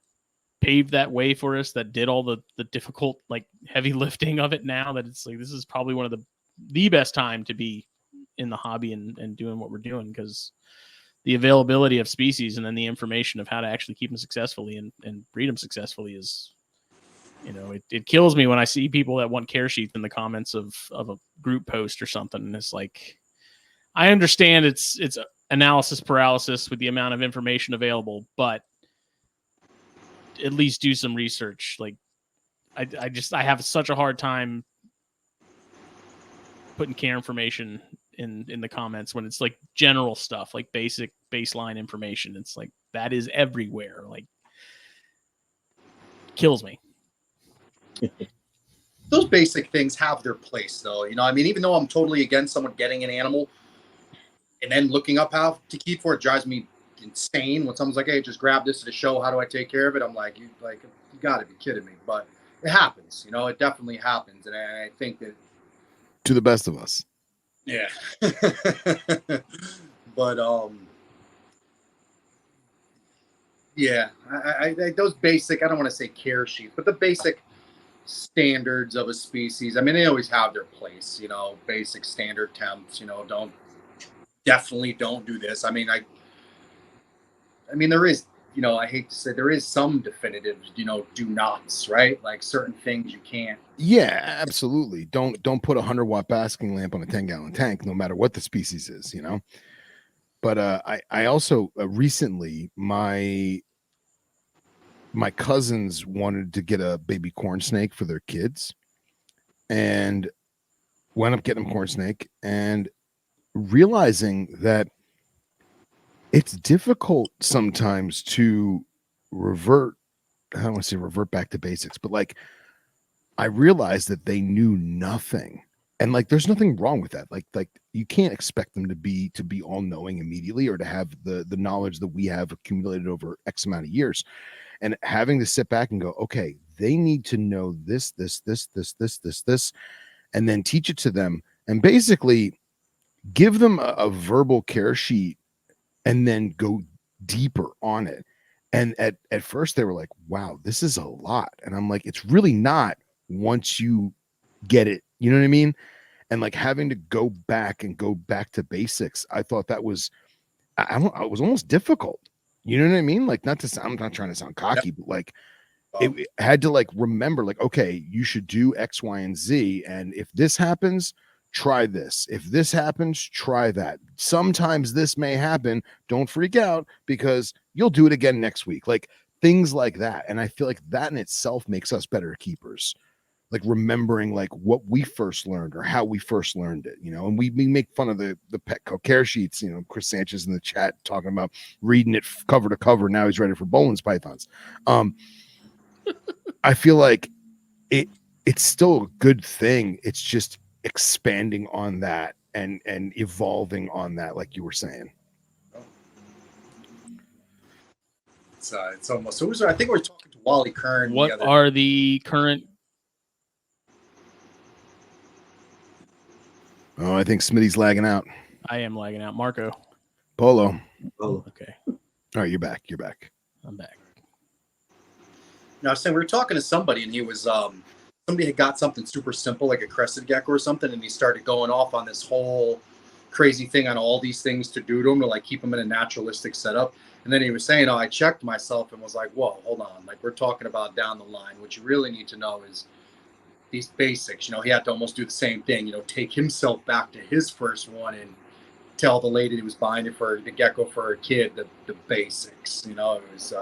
paved that way for us, that did all the difficult, like heavy lifting of it. Now that it's like this is probably one of the best time to be in the hobby and doing what we're doing, because the availability of species and then the information of how to actually keep them successfully and breed them successfully is, you know, it kills me when I see people that want care sheets in the comments of a group post or something. And it's like, I understand it's analysis paralysis with the amount of information available, but at least do some research. Like I have such a hard time putting care information in the comments when it's like general stuff, like basic baseline information. It's like that is everywhere. Like kills me. those basic things have their place, though. You know, I mean, even though I'm totally against someone getting an animal and then looking up how to keep for it, drives me insane when someone's like, "Hey, just grab this at a show. How do I take care of it?" I'm like, you got to be kidding me. But it happens. You know, it definitely happens, and I think that To the best of us. yeah. But yeah, I those basic, I don't want to say care sheets, but the basic standards of a species. I mean, they always have their place. You know, basic standard temps. You know, definitely don't do this. I mean, there is, you know, I hate to say there is some definitive, you know, do nots, right? Like certain things you can't. Yeah, absolutely. Don't put a 100-watt basking lamp on a 10-gallon tank, no matter what the species is, you know. But I also recently my cousins wanted to get a baby corn snake for their kids, and wound up getting them corn snake and realizing that it's difficult sometimes to revert. I don't want to say revert back to basics, but like I realized that they knew nothing. And like there's nothing wrong with that. Like you can't expect them to be all knowing immediately or to have the knowledge that we have accumulated over X amount of years. And having to sit back and go, okay, they need to know this, and then teach it to them and basically give them a verbal care sheet and then go deeper on it. And at first they were like, wow, this is a lot. And I'm like, it's really not once you get it. You know what I mean? And like having to go back to basics, I thought that was, I was almost difficult. You know what I mean? Like I'm not trying to sound cocky, but like it had to like remember like, okay, you should do X, Y, and Z. And if this happens, try this. If this happens, try that. Sometimes this may happen. Don't freak out because you'll do it again next week. Like things like that. And I feel like that in itself makes us better keepers. Like remembering like what we first learned or how we first learned it, you know, and we make fun of the Petco care sheets, you know, Chris Sanchez in the chat talking about reading it cover to cover. Now he's ready for Bolin's pythons. I feel like it's still a good thing. It's just expanding on that and evolving on that, like you were saying. It's almost Uzar. I think we were talking to Wally Kern. What are the current? Oh, I think Smitty's lagging out. I am lagging out. Marco. Polo. Oh, Okay. All right, you're back. I'm back. Now, I was saying we were talking to somebody, and he was somebody had got something super simple like a crested gecko or something, and he started going off on this whole crazy thing on all these things to do to him to like keep him in a naturalistic setup. And then he was saying, "Oh, I checked myself and was like, whoa, hold on, like we're talking about down the line. What you really need to know is these basics." You know, he had to almost do the same thing. You know, take himself back to his first one and tell the lady who was buying it for the gecko for her kid the basics. You know, it was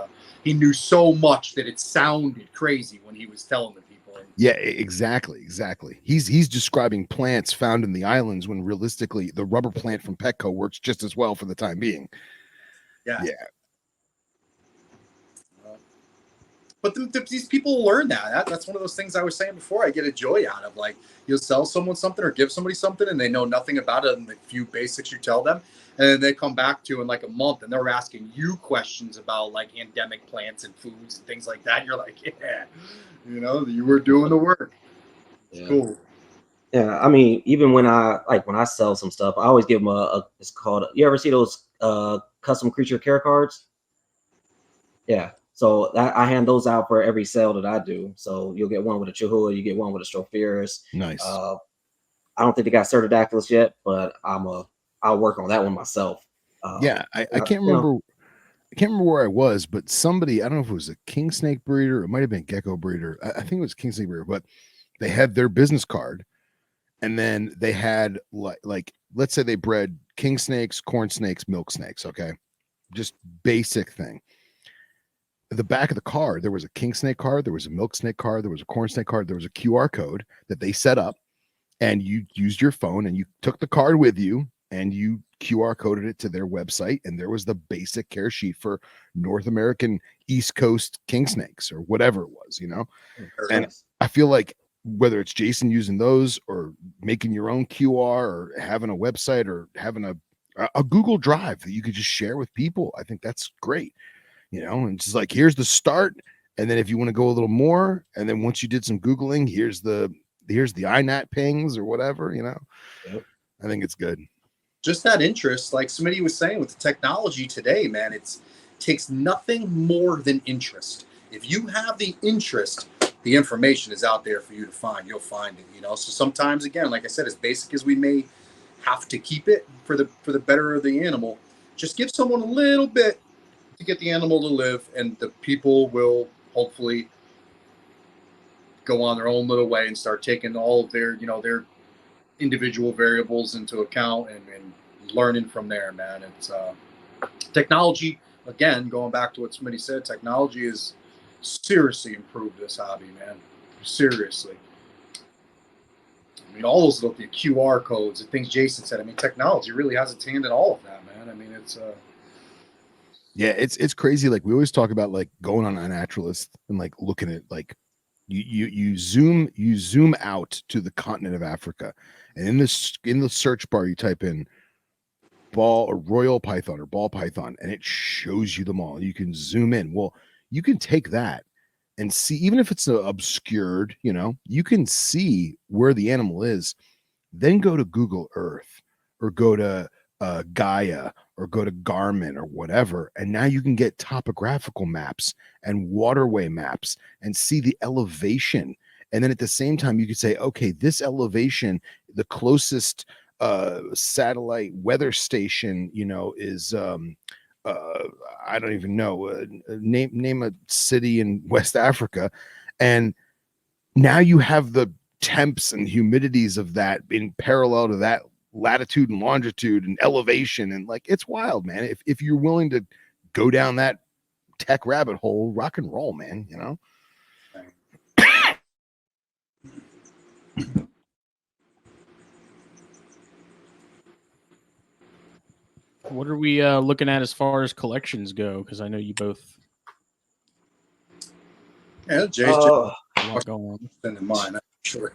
he knew so much that it sounded crazy when he was telling the people. And, yeah, exactly. He's describing plants found in the islands when realistically the rubber plant from Petco works just as well for the time being. yeah. Yeah. But these people learn that. That's one of those things I was saying before. I get a joy out of like you'll sell someone something or give somebody something and they know nothing about it and the few basics you tell them, and then they come back to in like a month and they're asking you questions about like endemic plants and foods and things like that. And you're like, yeah, you know, you were doing the work. It's cool. Yeah, I mean, even when I sell some stuff, I always give them it's called. You ever see those custom creature care cards? Yeah. So I hand those out for every sale that I do. So you'll get one with a Chihuahua, you get one with a Stropharis. Nice. I don't think they got Cerdadactylus yet, but I'll work on that one myself. Yeah, I can't remember. I can't remember where I was, but somebody, I don't know if it was a king snake breeder, it might have been gecko breeder. I think it was king snake breeder, but they had their business card, and then they had like let's say they bred king snakes, corn snakes, milk snakes. Okay, just basic thing. The back of the card, there was a king snake card, there was a milk snake card, there was a corn snake card, there was a QR code that they set up, and you used your phone and you took the card with you and you QR coded it to their website, and there was the basic care sheet for North American East Coast king snakes or whatever it was, you know. And I feel like whether it's Jason using those or making your own QR or having a website or having a Google Drive that you could just share with people, I think that's great. You know, and it's just like, here's the start. And then if you want to go a little more, and then once you did some Googling, here's the INAT pings or whatever, you know. Yep. I think it's good. Just that interest, like Smitty was saying with the technology today, man, it takes nothing more than interest. If you have the interest, the information is out there for you to find. You'll find it, you know. So sometimes, again, like I said, as basic as we may have to keep it for the better of the animal, just give someone a little bit to get the animal to live, and the people will hopefully go on their own little way and start taking all of their, their individual variables into account and learning from there, man. It's technology, again, going back to what somebody said, technology has seriously improved this hobby, man. Seriously. I mean, all those little the QR codes and things Jason said. I mean, technology really has its hand in all of that, man. I mean, it's yeah, it's crazy. Like we always talk about like going on a naturalist and like looking at like you zoom out to the continent of Africa, and in the search bar you type in ball or royal python or ball python, and it shows you them all. You can zoom in. Well, you can take that and see, even if it's obscured, you can see where the animal is. Then go to Google Earth or go to Gaia or go to Garmin or whatever, and now you can get topographical maps and waterway maps and see the elevation. And then at the same time, you could say, okay, this elevation, the closest satellite weather station, is I don't even know, name a city in West Africa, and now you have the temps and humidities of that in parallel to that latitude and longitude and elevation, and like it's wild, man. If you're willing to go down that tech rabbit hole, rock and roll, man. What are we looking at as far as collections go? Because I know you both Jay's have a lot going on. than mine, I'm sure.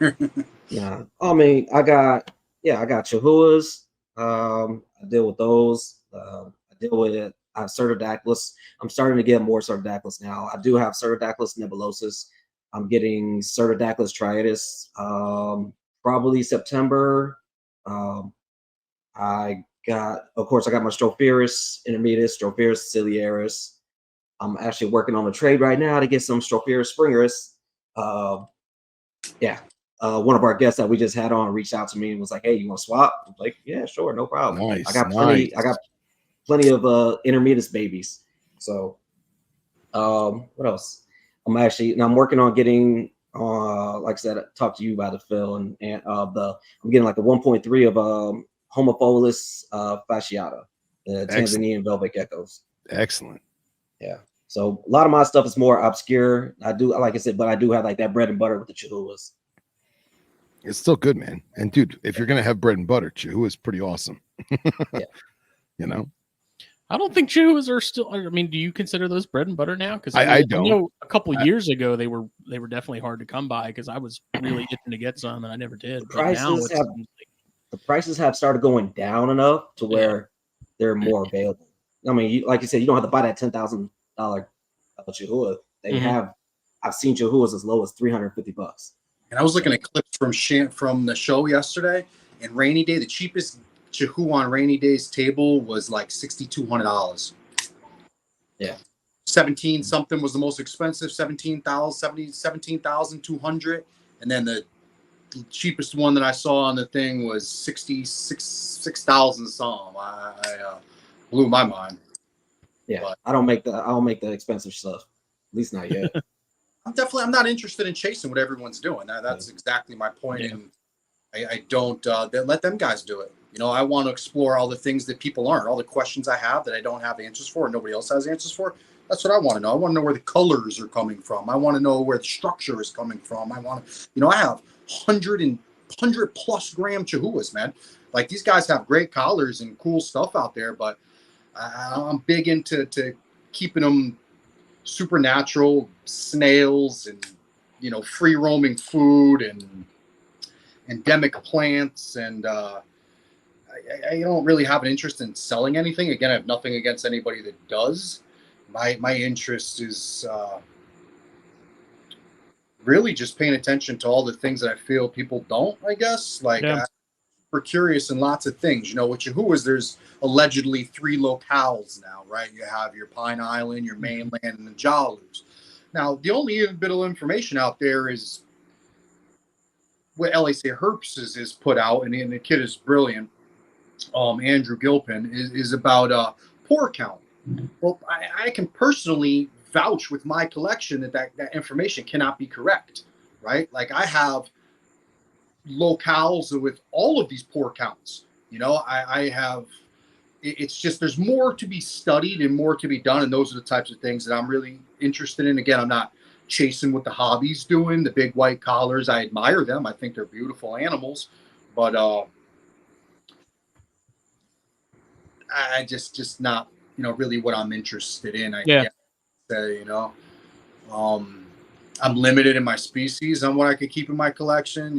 Yeah, I mean, I got Chihuahuas. I deal with those. I deal with I have Cerdodactylus. I'm starting to get more Cerdodactylus now. I do have Cerdodactylus nebulosus. I'm getting Cerdodactylus striatus. Probably September. I got my Stropharis intermedius, Stropharis ciliaris. I'm actually working on a trade right now to get some Stropharis springeris. One of our guests that we just had on reached out to me and was like, "Hey, you want to swap?" I'm like, "Yeah, sure, no problem." Nice, I got plenty. I got plenty of intermedius babies. So, what else? I'm working on getting. Like I said, I talked to you about it, Phil, and I'm getting like a 1.3 of Homophilus fasciata, the Tanzanian velvet geckos. Excellent. Yeah. So a lot of my stuff is more obscure. I do, like I said, but I do have like that bread and butter with the Chihuahuas. It's still good, man. And dude, if you're gonna have bread and butter, Chihuahua is pretty awesome. Yeah. I don't think Chihuahuas are still. I mean, do you consider those bread and butter now? Because I don't. I know a couple years ago they were definitely hard to come by because I was really itching to get some and I never did. The prices have started going down enough to where they're more available. I mean, like you said, you don't have to buy that $10,000 Chihuahua. I've seen Chihuahuas as low as $350. And I was looking at clips from the show yesterday, and rainy day, the cheapest Chihuahua on rainy day's table was like $6,200. Yeah. 17 something was the most expensive, 17,200. And then the cheapest one that I saw on the thing was 6,000 some. I blew my mind. Yeah, but I don't make the expensive stuff, at least not yet. I'm not interested in chasing what everyone's doing. That's exactly my point. Yeah. And I don't let them guys do it. I want to explore all the things that people aren't, all the questions I have that I don't have answers for and nobody else has answers for. That's what I want to know. I want to know where the colors are coming from. I want to know where the structure is coming from. I want to, I have 100 plus gram Chihuahuas, man. Like these guys have great collars and cool stuff out there, but I'm big into keeping them supernatural, snails and free roaming food and endemic plants, and I don't really have an interest in selling anything. Again, I have nothing against anybody that does. My interest is really just paying attention to all the things that I feel people don't, I guess. Like we're curious in lots of things. With Chihuahuas, there's allegedly 3 locales now, right? You have your Pine Island, your mainland, and the Jalus. Now, the only bit of information out there is what LAC Herps is put out, and the kid is brilliant. Andrew Gilpin is about pore count. Well, I can personally vouch with my collection that information cannot be correct, right? Like I have locales with all of these poor counts. I have. It's just there's more to be studied and more to be done, and those are the types of things that I'm really interested in. Again, I'm not chasing what the hobby's doing. The big white collars, I admire them. I think they're beautiful animals, but I just not really what I'm interested in. I Yeah. guess um, I'm limited in my species on what I could keep in my collection.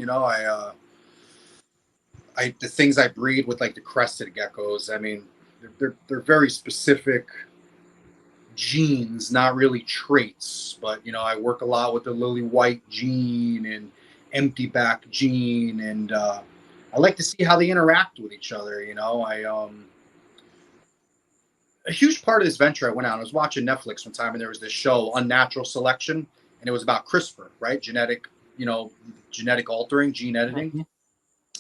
The things I breed with like the crested geckos. I mean, they're very specific genes, not really traits. But I work a lot with the lily white gene and empty back gene, and I like to see how they interact with each other. A huge part of this venture, I went out. I was watching Netflix one time, and there was this show, Unnatural Selection, and it was about CRISPR, right? Genetic altering, gene editing. Mhm.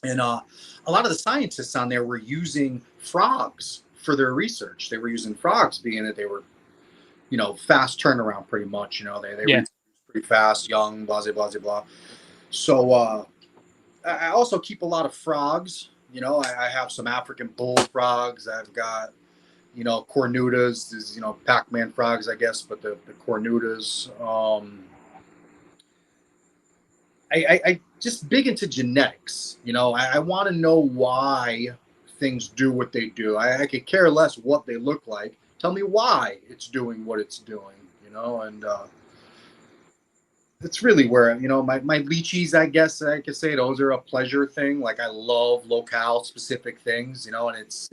And a lot of the scientists on there were using frogs for their research. They were using frogs, being that they were, fast turnaround, pretty much. They Yeah. reproduce pretty fast, young, blah blah blah blah. So I also keep a lot of frogs. I have some African bullfrogs. I've got cornutas, is Pac-Man frogs, I guess, but the cornutas. I just big into genetics. I want to know why things do what they do. I could care less what they look like. Tell me why it's doing what it's doing. And it's really where my lychees, I guess I could say, those are a pleasure thing. Like I love locale specific things, and it's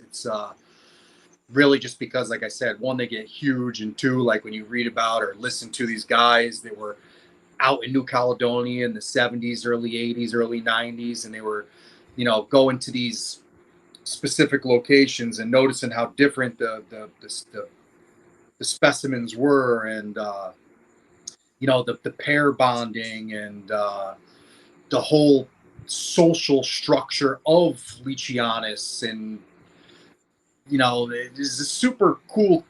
really just because, like I said, one, they get huge, and two, like when you read about or listen to these guys that were out in New Caledonia in the 70s, early 80s, early 90s, and they were, going to these specific locations and noticing how different the specimens were, and the pair bonding, and the whole social structure of Leachianus, and it's a super cool.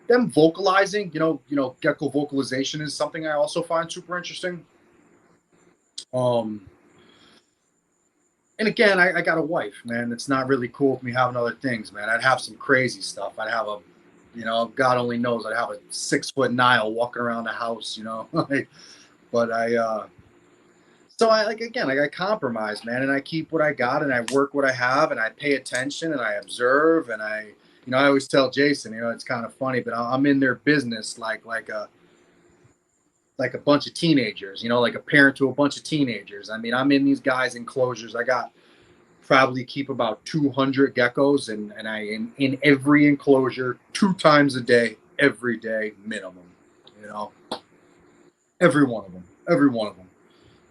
Them vocalizing. Gecko vocalization is something I also find super interesting. And again, I got a wife, man. It's not really cool with me having other things, man. I'd have some crazy stuff. I'd have God only knows, I'd have a 6-foot Nile walking around the house, but so I compromise, man, and I keep what I got, and I work what I have, and I pay attention, and I observe, and I always tell Jason, it's kind of funny, but I'm in their business like a bunch of teenagers, like a parent to a bunch of teenagers. I mean, I'm in these guys' enclosures. I got probably keep about 200 geckos, and I in every enclosure 2 times a day, every day minimum. Every one of them,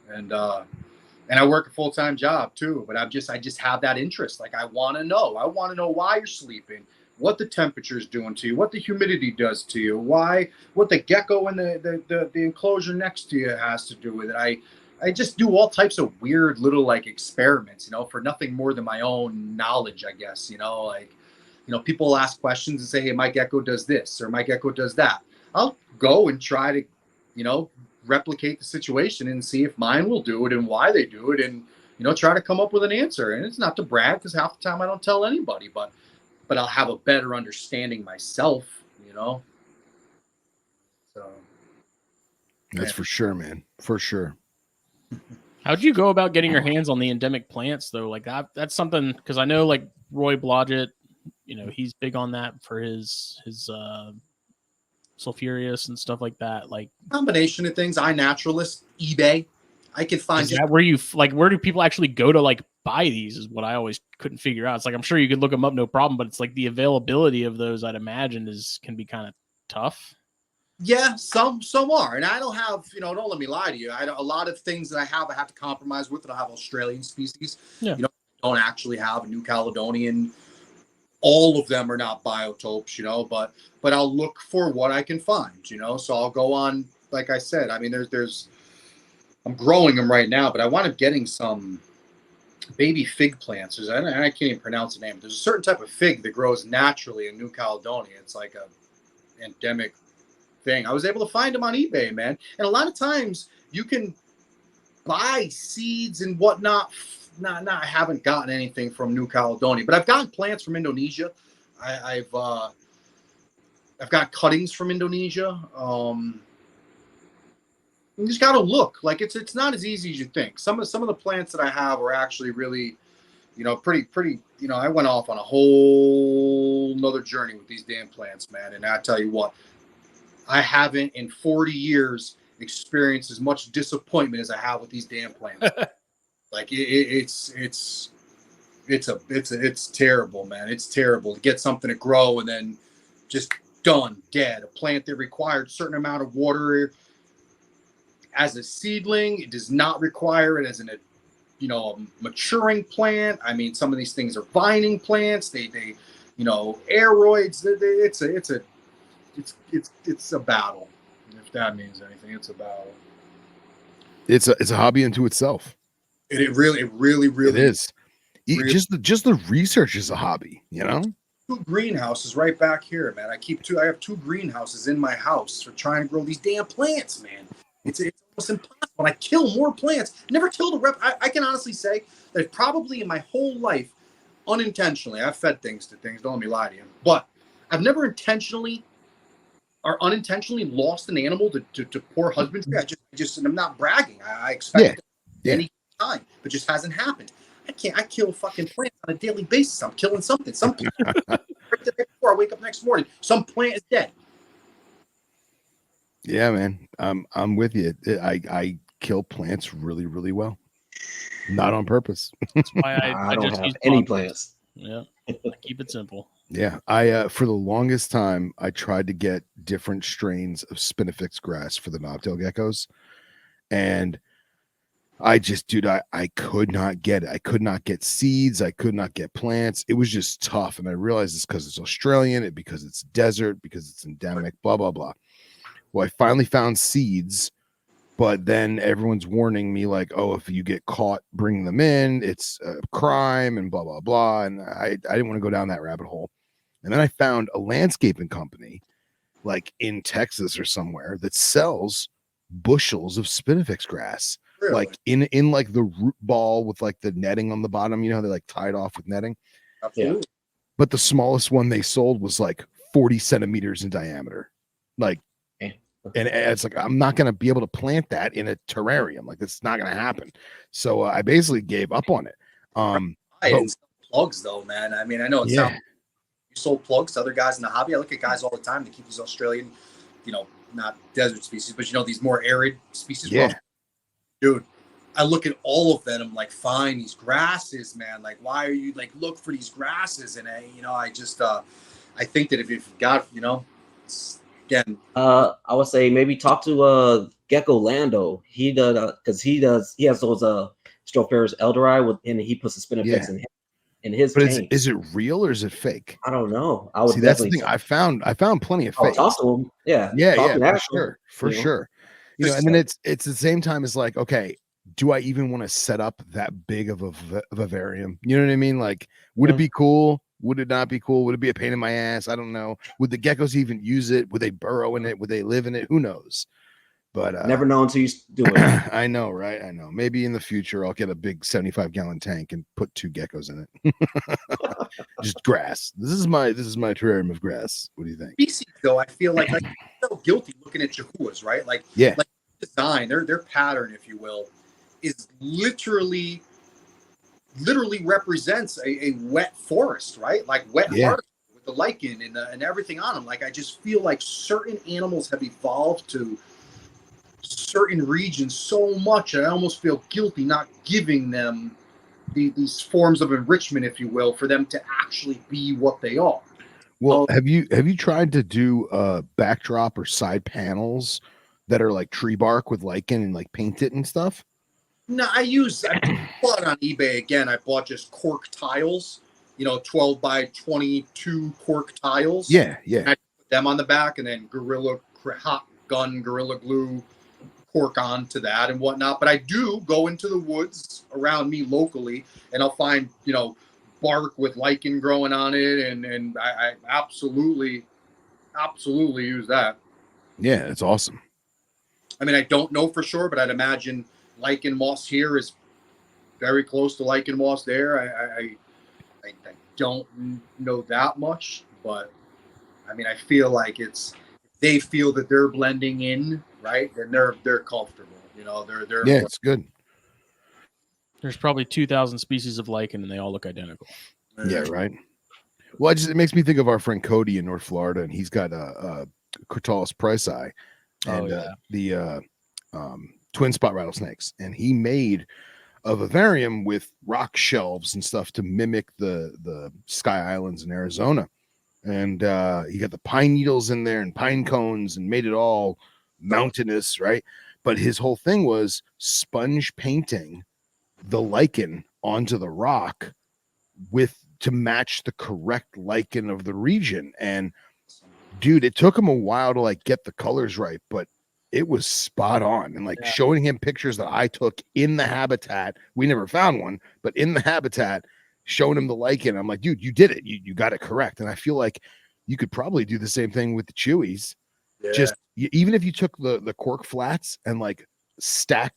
and I work a full-time job too. But I just have that interest. Like I want to know. I want to know why you're sleeping, what the temperature is doing to you, what the humidity does to you, what the gecko in the enclosure next to you has to do with it. I just do all types of weird little like experiments, for nothing more than my own knowledge, I guess. People ask questions and say, "Hey, my gecko does this," or "My gecko does that." I'll go and try to, replicate the situation and see if mine will do it and why they do it, and try to come up with an answer. And it's not to brag, because half the time I don't tell anybody, but I'll have a better understanding myself. So That's for sure, man. For sure. How'd you go about getting your hands on the endemic plants, though? Like that's something, because I know like Roy Blodgett, he's big on that for his sulfurious and stuff like that. Like combination of things. iNaturalist, eBay. I could find is that where you like, where do people actually go to like buy these? Is what I always couldn't figure out. It's like I'm sure you could look them up, no problem, but it's like the availability of those, I'd imagine, can be kind of tough. Yeah, some are, and I don't have, don't let me lie to you. A lot of things that I have to compromise with. I have Australian species. Yeah. Don't actually have a New Caledonian. All of them are not biotopes, but I'll look for what I can find, So I'll go on, like I said. I mean, I'm growing them right now, but I wind up getting some baby fig plants. I can't even pronounce the name. There's a certain type of fig that grows naturally in New Caledonia. It's like a endemic thing. I was able to find them on eBay, man. And a lot of times you can buy seeds and whatnot. I haven't gotten anything from New Caledonia, but I've gotten plants from Indonesia. I've got cuttings from Indonesia. You just got to look. Like it's not as easy as you think. Some of the plants that I have are actually really, pretty. I went off on a whole nother journey with these damn plants, man. And I tell you what, I haven't in 40 years experienced as much disappointment as I have with these damn plants. Like it's terrible, man. It's terrible to get something to grow and then just done, dead. A plant that required a certain amount of water as a seedling, it does not require it as a maturing plant. I mean, some of these things are vining plants. They aeroids. It's a battle. If that means anything, it's a battle. It's a hobby unto itself. It really it is. Really, just the research is a hobby, 2 greenhouses right back here, man. I have 2 greenhouses in my house for trying to grow these damn plants, man. It's almost impossible. I kill more plants. Never killed a rep. I can honestly say that probably in my whole life, unintentionally, I've fed things to things. Don't let me lie to you. But I've never intentionally or unintentionally lost an animal to poor husbandry. And I'm not bragging. I expect it any time, but just hasn't happened. I kill fucking plants on a daily basis. I'm killing something. Some plant, right the day before I wake up next morning, some plant is dead. Yeah, man. I'm with you. I kill plants really, really well. Not on purpose. That's why I don't just have use any plants. plants. Yeah, I keep it simple. Yeah, I for the longest time I tried to get different strains of spinifex grass for the knobtail geckos, and I could not get it. I could not get seeds. I could not get plants. It was just tough, and I realized it's because it's Australian, because it's desert, because it's endemic, blah blah blah. Well, I finally found seeds, but then everyone's warning me like, oh, if you get caught bringing them in, it's a crime and blah, blah, blah. And I didn't want to go down that rabbit hole. And then I found a landscaping company like in Texas or somewhere that sells bushels of spinifex grass, Really? like in like the root ball with like the netting on the bottom, they like tied off with netting. Absolutely. Yeah. But the smallest one they sold was like 40 centimeters in diameter. Like, and it's like, I'm not going to be able to plant that in a terrarium. Like, it's not going to happen. So I basically gave up on it. I didn't sell plugs though, man. I mean, I know it sounds, you sold plugs to other guys in the hobby. I look at guys all the time to keep these Australian, not desert species, but these more arid species. Yeah. Dude, I look at all of them. I'm like, find these grasses, man. Like, why are you look for these grasses? And I just, I think that if you've got, again, I would say maybe talk to Gecko Lando. He does because he has those Stropharis elderi and he puts the spinifex in his but tank. Is it real or is it fake? I don't know. I would see. That's the thing. I found plenty of fake. Talk to him. Yeah, for sure. And then it's the same time as like, okay, do I even want to set up that big of a vivarium? You know what I mean? Like, would it be cool? Would it not be cool? Would it be a pain in my ass? I don't know. Would the geckos even use it? Would they burrow in it? Would they live in it? Who knows? But never know until you do it. I know, right? I know. Maybe in the future I'll get a big 75-gallon tank and put 2 geckos in it. Just grass. This is my terrarium of grass. What do you think? Species, though, I feel like I'm so guilty looking at Chihuahuas, right? Like design, their pattern, if you will, is literally represents a wet forest, right? Like wet heart with the lichen and everything on them. Like, I just feel like certain animals have evolved to certain regions so much, and I almost feel guilty not giving them these forms of enrichment, if you will, for them to actually be what they are. Well, have you tried to do backdrop or side panels that are like tree bark with lichen and like paint it and stuff? No, I bought on eBay again. I bought just cork tiles, 12 by 22 cork tiles. Yeah. And I put them on the back, and then Gorilla Glue cork on to that and whatnot. But I do go into the woods around me locally, and I'll find, bark with lichen growing on it, and I absolutely use that. Yeah, it's awesome. I mean, I don't know for sure, but I'd imagine lichen moss here is very close to lichen moss there. I don't know that much, but I mean, I feel like they feel that they're blending in, right? And they're comfortable. They're Yeah, it's good. There's probably 2,000 species of lichen, and they all look identical. Yeah, right. Well, it makes me think of our friend Cody in North Florida, and he's got a Crotalus pricei and the twin spot rattlesnakes, and he made a vivarium with rock shelves and stuff to mimic the Sky Islands in Arizona. And he got the pine needles in there and pine cones and made it all mountainous, right? But his whole thing was sponge painting the lichen onto the rock to match the correct lichen of the region. And dude, it took him a while to like get the colors right, but it was spot on. And like showing him pictures that I took in the habitat, we never found one, but in the habitat, showing him the lichen, I'm like, dude, you did it. You got it correct. And I feel like you could probably do the same thing with the chewies. Yeah. Just even if you took the cork flats and like stacked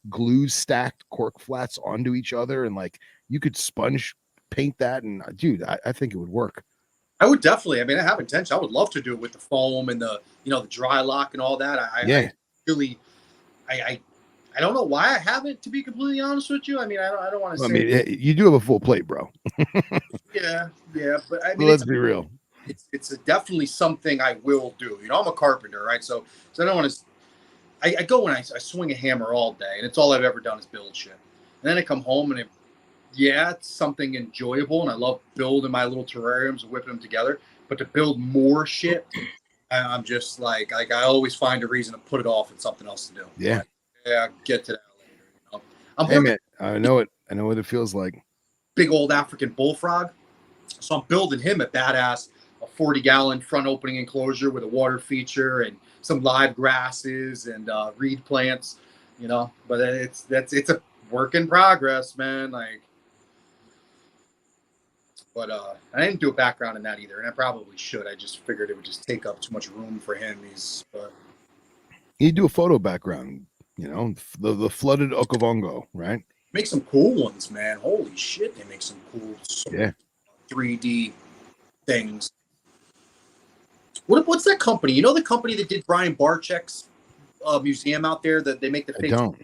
cork flats onto each other, and like you could sponge paint that, and dude, I think it would work. I would definitely. I mean, I have intention. I would love to do it with the foam and the the dry lock and all that. I don't know why I haven't, to be completely honest with you. I mean, I don't want to say. I mean, you do have a full plate, bro. yeah, but I mean, let's be real. It's definitely something I will do. I'm a carpenter, right? So I don't want to. I go and I swing a hammer all day, and it's all I've ever done is build shit. And then I come home and it's something enjoyable, and I love building my little terrariums and whipping them together. But to build more shit, I'm just like I always find a reason to put it off and something else to do. Yeah. But, I'll get to that later. Hey, man, I know it. I know what it feels like. Big old African bullfrog. So I'm building him a badass, a 40-gallon front opening enclosure with a water feature and some live grasses and reed plants. But it's a work in progress, man. But I didn't do a background in that either, and I probably should. I just figured it would just take up too much room for him. You do a photo background, the flooded Okavango, right? Make some cool ones, man. Holy shit, they make some cool 3D things. What's that company? The company that did Brian Barczyk's museum out there that they make the fake. I don't.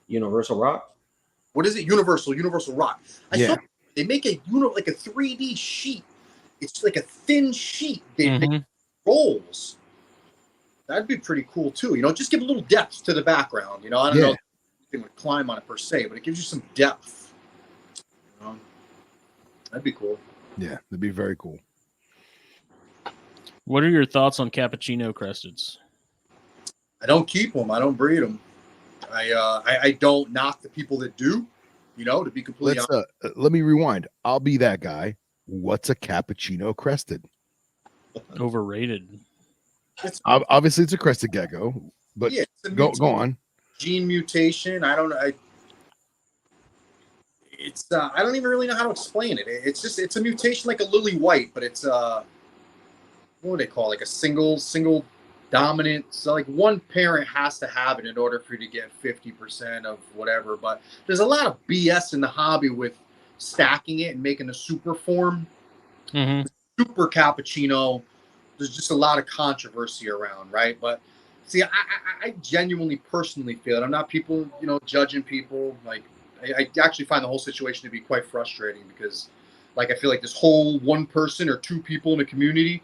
Universal Rock. What is it? Universal Rock. I saw they make a 3D sheet. It's like a thin sheet. They make rolls. That'd be pretty cool too. Just give a little depth to the background. I don't know if you would climb on it per se, but it gives you some depth. That'd be cool. Yeah, that'd be very cool. What are your thoughts on cappuccino cresteds? I don't keep them. I don't breed them. I don't knock the people that do. To be completely honest. Let me rewind. I'll be that guy. What's a cappuccino crested? Overrated. Obviously, it's a crested gecko, but go on. Gene mutation. I don't know. It's I don't even really know how to explain it. It's a mutation like a lily white, but it's what do they call it? Like a single dominant. So like one parent has to have it in order for you to get 50% of whatever. But there's a lot of BS in the hobby with stacking it and making a super form. Super cappuccino. There's just a lot of controversy around, right? But see, I genuinely personally feel it. I'm not people, judging people. Like I actually find the whole situation to be quite frustrating because like I feel like this whole one person or two people in the community,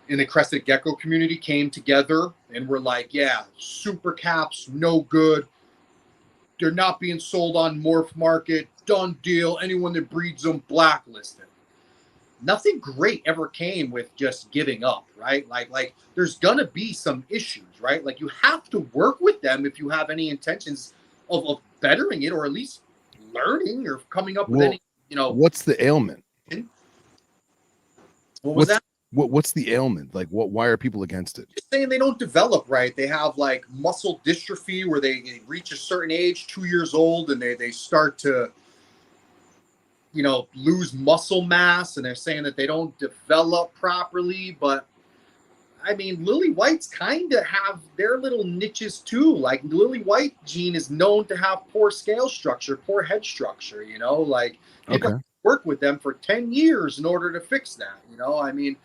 in the crested gecko community, came together and were like, yeah, super caps, no good. They're not being sold on Morph Market. Done deal. Anyone that breeds them, blacklisted. Nothing great ever came with just giving up, right? Like there's gonna be some issues, right? Like you have to work with them if you have any intentions of bettering it or at least learning or coming up with any, What's the ailment? What was that? What's the ailment? Like, why are people against it? Just saying they don't develop right. They have like muscle dystrophy where they reach a certain age, 2 years old, and they start to, lose muscle mass, and they're saying that they don't develop properly. But I mean, lily whites kind of have their little niches too. Like the lily white gene is known to have poor scale structure, poor head structure. Like you got to work with them for 10 years in order to fix that. I mean,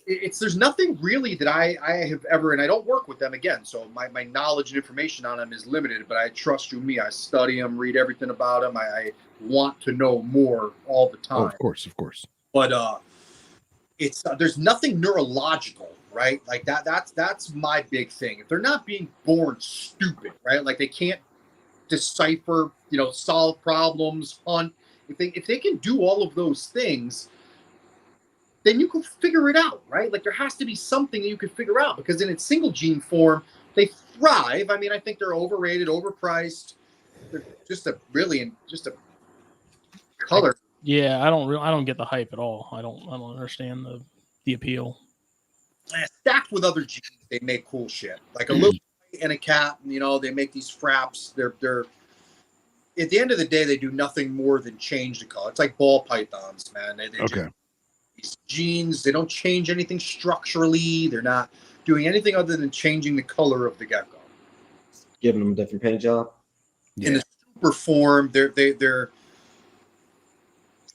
there's nothing really that I have ever, and I don't work with them again, so my knowledge and information on them is limited. But I trust me, I study them, read everything about them. I want to know more all the time. Oh, of course. But it's there's nothing neurological, right? Like that's my big thing. If they're not being born stupid, right? Like they can't decipher, solve problems, hunt. If they can do all of those things, then you can figure it out, right? Like there has to be something that you can figure out, because in its single gene form, they thrive. I mean, I think they're overrated, overpriced. They're just a color. Yeah, I don't get the hype at all. I don't understand the appeal. Stacked with other genes, they make cool shit. Like a little and a cat, they make these fraps. They're at the end of the day, they do nothing more than change the color. It's like ball pythons, man. They these genes, they don't change anything structurally. They're not doing anything other than changing the color of the gecko. Giving them a different paint job. Yeah. In the super form, they're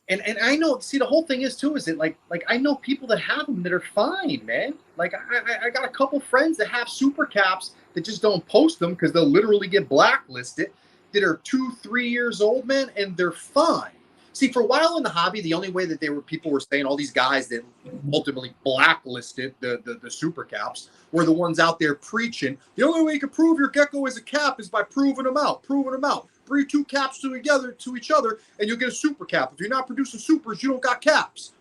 and I know. See, the whole thing is too, is it like I know people that have them that are fine, man. Like I got a couple friends that have super caps that just don't post them because they'll literally get blacklisted. That are 2-3 years old, man, and they're fine. See, for a while in the hobby, the only way that people were saying, all these guys that ultimately blacklisted the super caps were the ones out there preaching. The only way you can prove your gecko is a cap is by proving them out. Breed 2 caps to each other, and you'll get a super cap. If you're not producing supers, you don't got caps.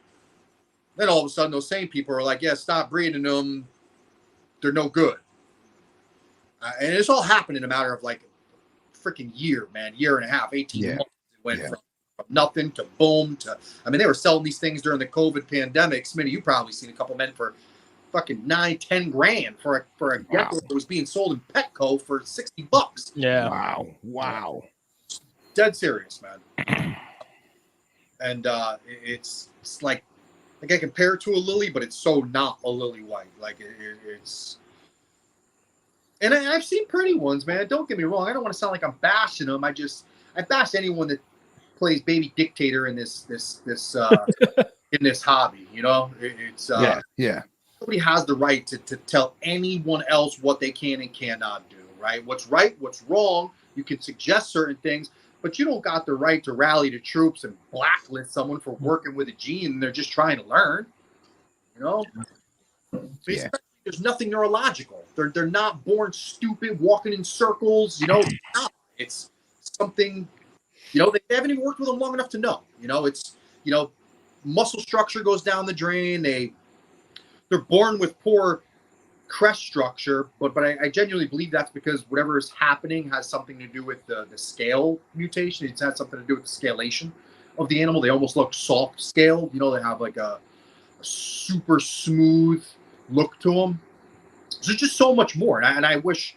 Then all of a sudden, those same people are like, yeah, stop breeding them. They're no good. And it's all happened in a matter of like freaking year and a half, 18 months. It went from nothing to boom to, I mean, they were selling these things during the COVID pandemic. Smitty, you probably seen a couple men for fucking $9-10 grand for a gecko that was being sold in Petco for $60. Yeah. Wow. Dead serious, man. And it's like I compare it to a lily, but it's so not a lily white. Like it's. And I've seen pretty ones, man. Don't get me wrong. I don't want to sound like I'm bashing them. I bash anyone that plays baby dictator in this in this hobby. It's nobody has the right to tell anyone else what they can and cannot do. Right? What's right? What's wrong? You can suggest certain things, but you don't got the right to rally the troops and blacklist someone for working with a gene and they're just trying to learn. There's nothing neurological. They're not born stupid, walking in circles. It's something. They haven't even worked with them long enough to know. It's muscle structure goes down the drain. They're born with poor crest structure, but I genuinely believe that's because whatever is happening has something to do with the scale mutation. It's had something to do with the scalation of the animal. They almost look soft scaled. They have like a super smooth look to them. So there's just so much more, and I wish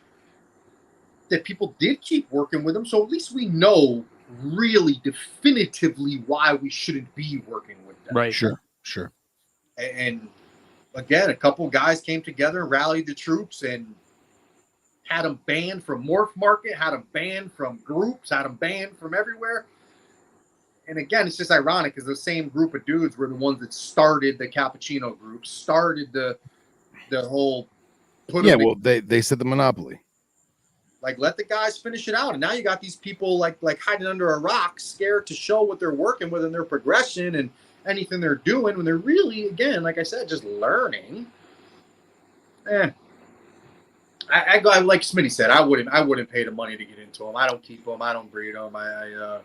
that people did keep working with them, so at least we know really definitively why we shouldn't be working with them. Right. Sure. And again, a couple guys came together, rallied the troops, and had them banned from Morph Market, had them banned from groups, had them banned from everywhere. And again, it's just ironic because the same group of dudes were the ones that started the cappuccino group, started the whole. They said the monopoly. Like, let the guys finish it out, and now you got these people like hiding under a rock, scared to show what they're working with and their progression and anything they're doing when they're really, again, like I said, just learning. I like Smitty said, I wouldn't pay the money to get into them. I don't keep them. I don't breed them. I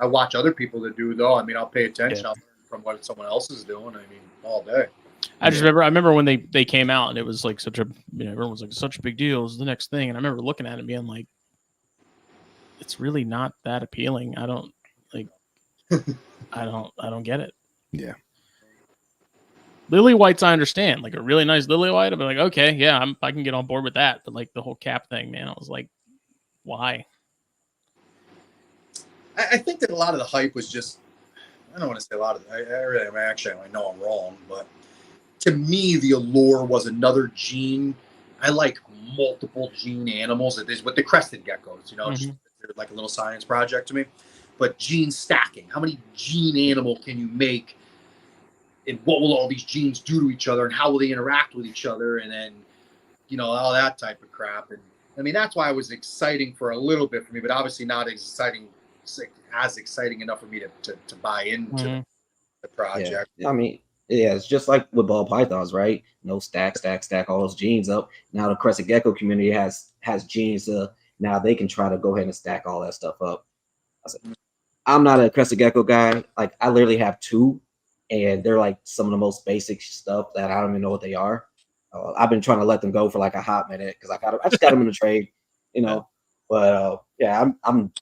watch other people that do, though. I mean, I'll pay attention. Yeah. I'll learn from what someone else is doing. I mean, all day. I remember when they came out and it was like such a, everyone was like, such a big deal. It was the next thing. And I remember looking at it and being like, it's really not that appealing. I don't get it. Yeah. Lily whites, I understand. Like a really nice lily white, I'd be like, okay, yeah, I can get on board with that. But like the whole cap thing, man, I was like, why? I think that a lot of the hype was just, I don't want to say a lot of it. I really, I mean, actually, I know I'm wrong, but to me, the allure was another gene. I like multiple gene animals. It is with the crested geckos, you know, Mhm. they're like a little science project to me. But gene stacking, how many gene animal can you make? And what will all these genes do to each other? And how will they interact with each other? And then, you know, all that type of crap. And I mean, that's why it was exciting for a little bit for me, but obviously not as exciting enough for me to buy into Mhm. the project. Yeah, I mean, yeah, it's just like with ball pythons, right? No stack, stack, stack all those genes up. Now the crested gecko community has genes. Now they can try to go ahead and stack all that stuff up. I said, I'm not a crested gecko guy. Like I literally have two, and they're like some of the most basic stuff that I don't even know what they are. I've been trying to let them go for like a hot minute because I just got them in the trade, you know. But yeah, I'm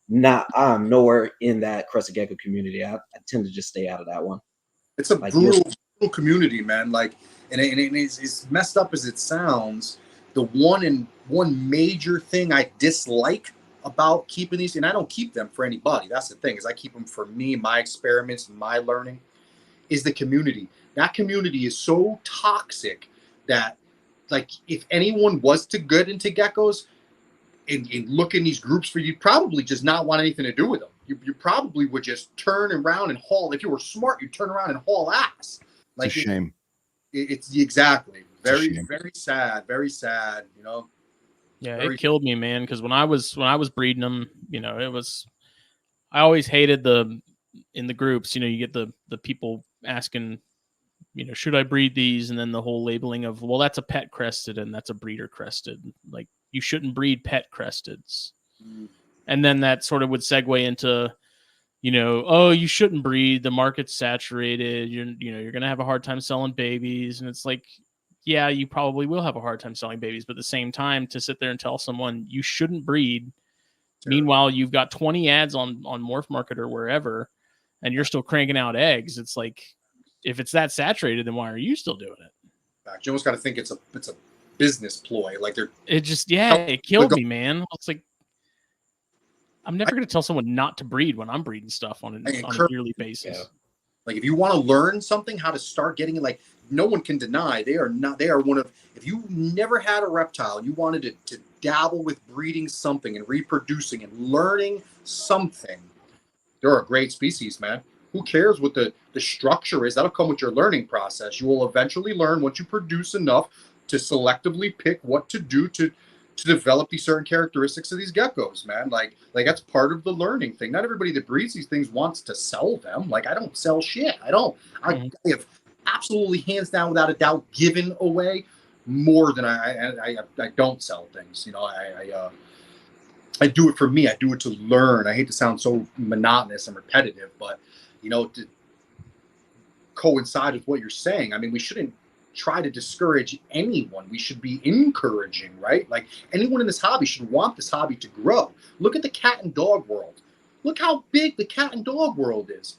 nowhere in that crested gecko community. I tend to just stay out of that one. It's a Like brutal community, man. Like, and it's as messed up as it sounds. The one major thing I dislike about keeping these, and I don't keep them for anybody. That's the thing, is I keep them for me, my experiments, my learning. Is the community. That community is so toxic that, like, if anyone was to get into geckos and look in these groups for you, probably just not want anything to do with them. You probably would just turn around and haul. If you were smart, you'd turn around and haul ass. It's a shame. It's exactly very, shame. very sad. Very sad. You know. Yeah, Very, it killed me, man. Because when I was breeding them, you know, it was. I always hated in the groups. You know, you get the people asking, you know, should I breed these? And then the whole labeling of, well, that's a pet crested and that's a breeder crested. Like you shouldn't breed pet cresteds. And then that sort of would segue into, you know, oh, you shouldn't breed. The market's saturated. You're going to have a hard time selling babies. And it's like, yeah, you probably will have a hard time selling babies. But at the same time, to sit there and tell someone you shouldn't breed, meanwhile, you've got 20 ads on Morph Market or wherever, and you're still cranking out eggs. It's like, if it's that saturated, then why are you still doing it? you almost got to think it's a business ploy. Like it killed me, man. It's like, I'm never going to tell someone not to breed when I'm breeding stuff on a yearly basis. Yeah. Like if you want to learn something, how to start getting it, like no one can deny they are one of, if you never had a reptile, you wanted to dabble with breeding something and reproducing and learning something, they're a great species, man. Who cares what the structure is? That'll come with your learning process. You will eventually learn once you produce enough to selectively pick what to do to develop these certain characteristics of these geckos, man. Like that's part of the learning thing. Not everybody that breeds these things wants to sell them. Like I don't sell shit. I don't. I have absolutely, hands down, without a doubt, given away more than I don't sell things. You know, I do it for me. I do it to learn. I hate to sound so monotonous and repetitive, but you know, to coincide with what you're saying, I mean, we shouldn't try to discourage anyone. We should be encouraging, right? Like anyone in this hobby should want this hobby to grow. Look at the cat and dog world. Look how big the cat and dog world is.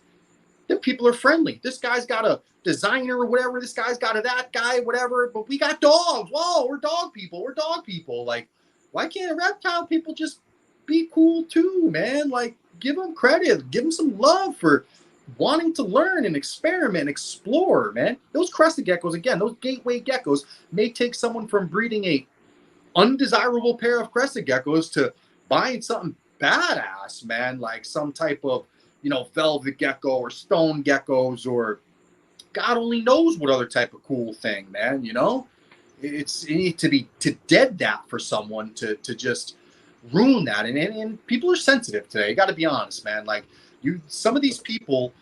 Then people are friendly. This guy's got a designer or whatever. This guy's got that guy, whatever. But we got dogs. Whoa, we're dog people. We're dog people. Like, why can't reptile people just be cool too, man? Like, give them credit. Give them some love for wanting to learn and experiment and explore, man. Those crested geckos, again, those gateway geckos may take someone from breeding a undesirable pair of crested geckos to buying something badass, man, like some type of, you know, velvet gecko or stone geckos or God only knows what other type of cool thing, man. You know, it need to dead that for someone to just ruin that. And people are sensitive today. You got to be honest, man. Like some of these people,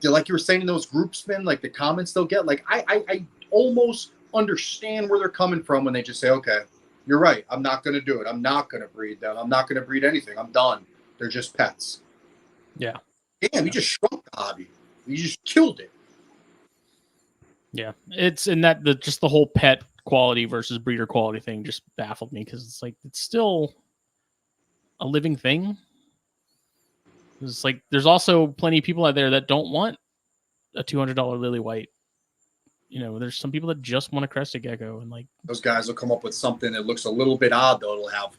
like you were saying in those groups, man, like the comments they'll get, like I almost understand where they're coming from when they just say, okay, you're right. I'm not going to do it. I'm not going to breed them. I'm not going to breed anything. I'm done. They're just pets. Yeah. Damn, you just shrunk the hobby. You just killed it. Yeah. It's in that just the whole pet quality versus breeder quality thing just baffled me because it's like, it's still a living thing. It's like, there's also plenty of people out there that don't want a $200 lily white. You know, there's some people that just want a crested gecko, and like those guys will come up with something that looks a little bit odd, though. It'll have